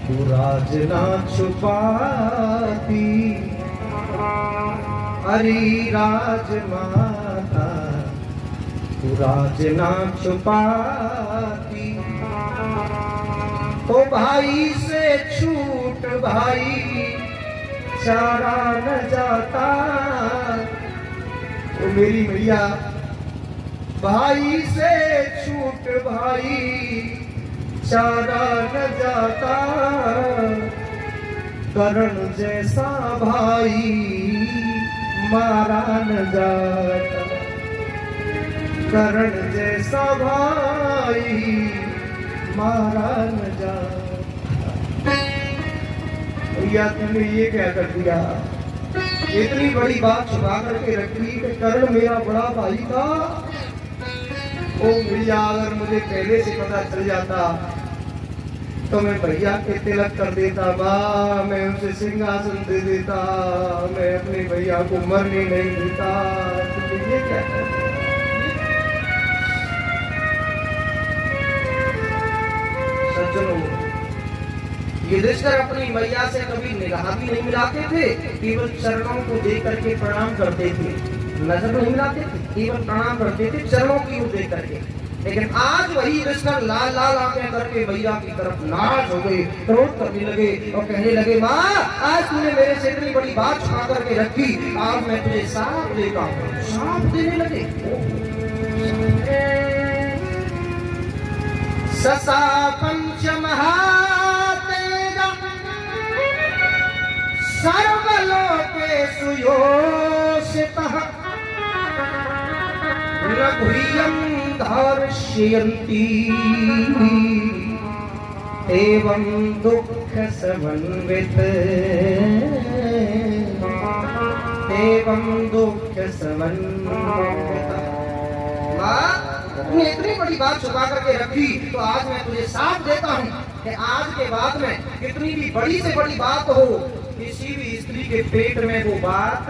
तू राज ना छुपाती, हरि राजमाता तू राज ना छुपाती, तो भाई से छूट भाई चारा न जाता। तो मेरी मैया भाई से छूट भाई चारा न जाता, कर्ण जैसा भाई मारा न जाता, कर्ण जैसा भाई मारा न जाता। या तुमने ये क्या कर दिया, इतनी बड़ी बात छुपा करके रखी कि कर्ण मेरा बड़ा भाई था। ओ भैया अगर मुझे पहले से पता चल जाता तो मैं भैया के तिलक कर देता, माँ मैं उसे सिंहासन दे देता, मैं अपने भैया को मरने नहीं देता। तो ये क्या कर दिया। सज्जनों, युधिष्ठिर अपनी मैया से कभी निगाह भी नहीं मिलाते थे, केवल चरणों को देख करके प्रणाम करते थे, नजर नहीं मिलाते थे, केवल प्रणाम करते थे चरणों की ओर देख करके। लेकिन आज वही युधिष्ठिर लाल लाल आंखें करके मैया की तरफ नाराज हो गए, क्रोध करने लगे और कहने लगे, माँ आज तूने मेरे से इतनी बड़ी बात छुपा करके रखी, आज मैं तुझे साथ देता हूँ। साथ देने लगे। ससा पंचमहातेजा सर्वलोकेषु योषितः रघुयं धारयन्ति एवं दुःख समन्वित, एवं दुःख समन्वित। तुमने इतनी बड़ी बात छुपा करके रखी तो आज मैं तुझे साथ देता हूँ कि आज के बाद में कितनी भी बड़ी से बड़ी बात हो, किसी भी स्त्री के पेट में वो बात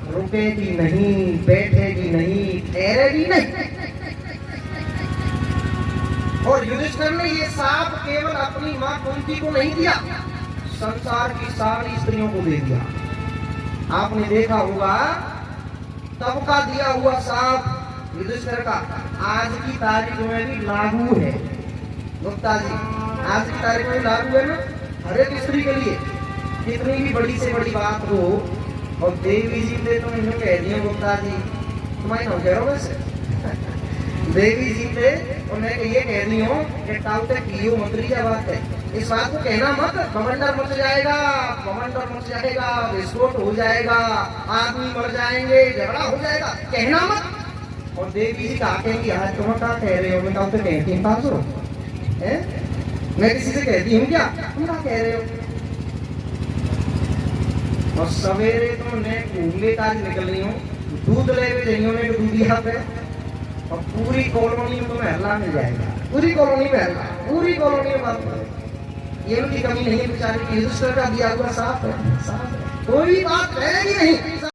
रुकेगी नहीं, बैठेगी नहीं, ठहरेगी नहीं। और युधिष्ठिर ने ये साथ केवल अपनी मां कुंती को नहीं दिया, संसार की सारी स्त्रियों को दे दिया। आपने देखा होगा तब का दिया हुआ साथ युधिष्ठिर का आज की तारीख में भी लागू है। गुप्ता जी, आज की तारीख में लागू है ना हर एक स्त्री के लिए, कितनी भी बड़ी से बड़ी बात हो। और देवी जी ने तो इन्हें कह दिया, गुप्ता जी तुम्हारी नाम कह रहा हूँ वैसे देवी जी ने उन्हें ये कह दी हो कि टाउटे की मंत्री क्या बात है, इस बात को कहना मत, बवंडर मच जाएगा, बवंडर मच जाएगा, विस्फोट हो जाएगा, आदमी मर जाएंगे, झगड़ा हो जाएगा, कहना मत। और देवी जी कहा कहेंगी आज तुम क्या कह रहे हो, मैं तो कहती हूँ 500 मैं किसी से कहती हूँ क्या, तुम क्या कह रहे हो। और सवेरे तुमने घूमने का निकलनी हो, दूध ले जाइयो ने दूधिया पे, और पूरी कॉलोनी में तुम्हें हल्ला मिल जाएगा, पूरी कॉलोनी में हल्ला, पूरी कॉलोनी में बात। ये उनकी कमी नहीं है बेचारे की, युधिष्ठिर का दिया हुआ साफ है, साफ है, कोई बात रहेगी नहीं।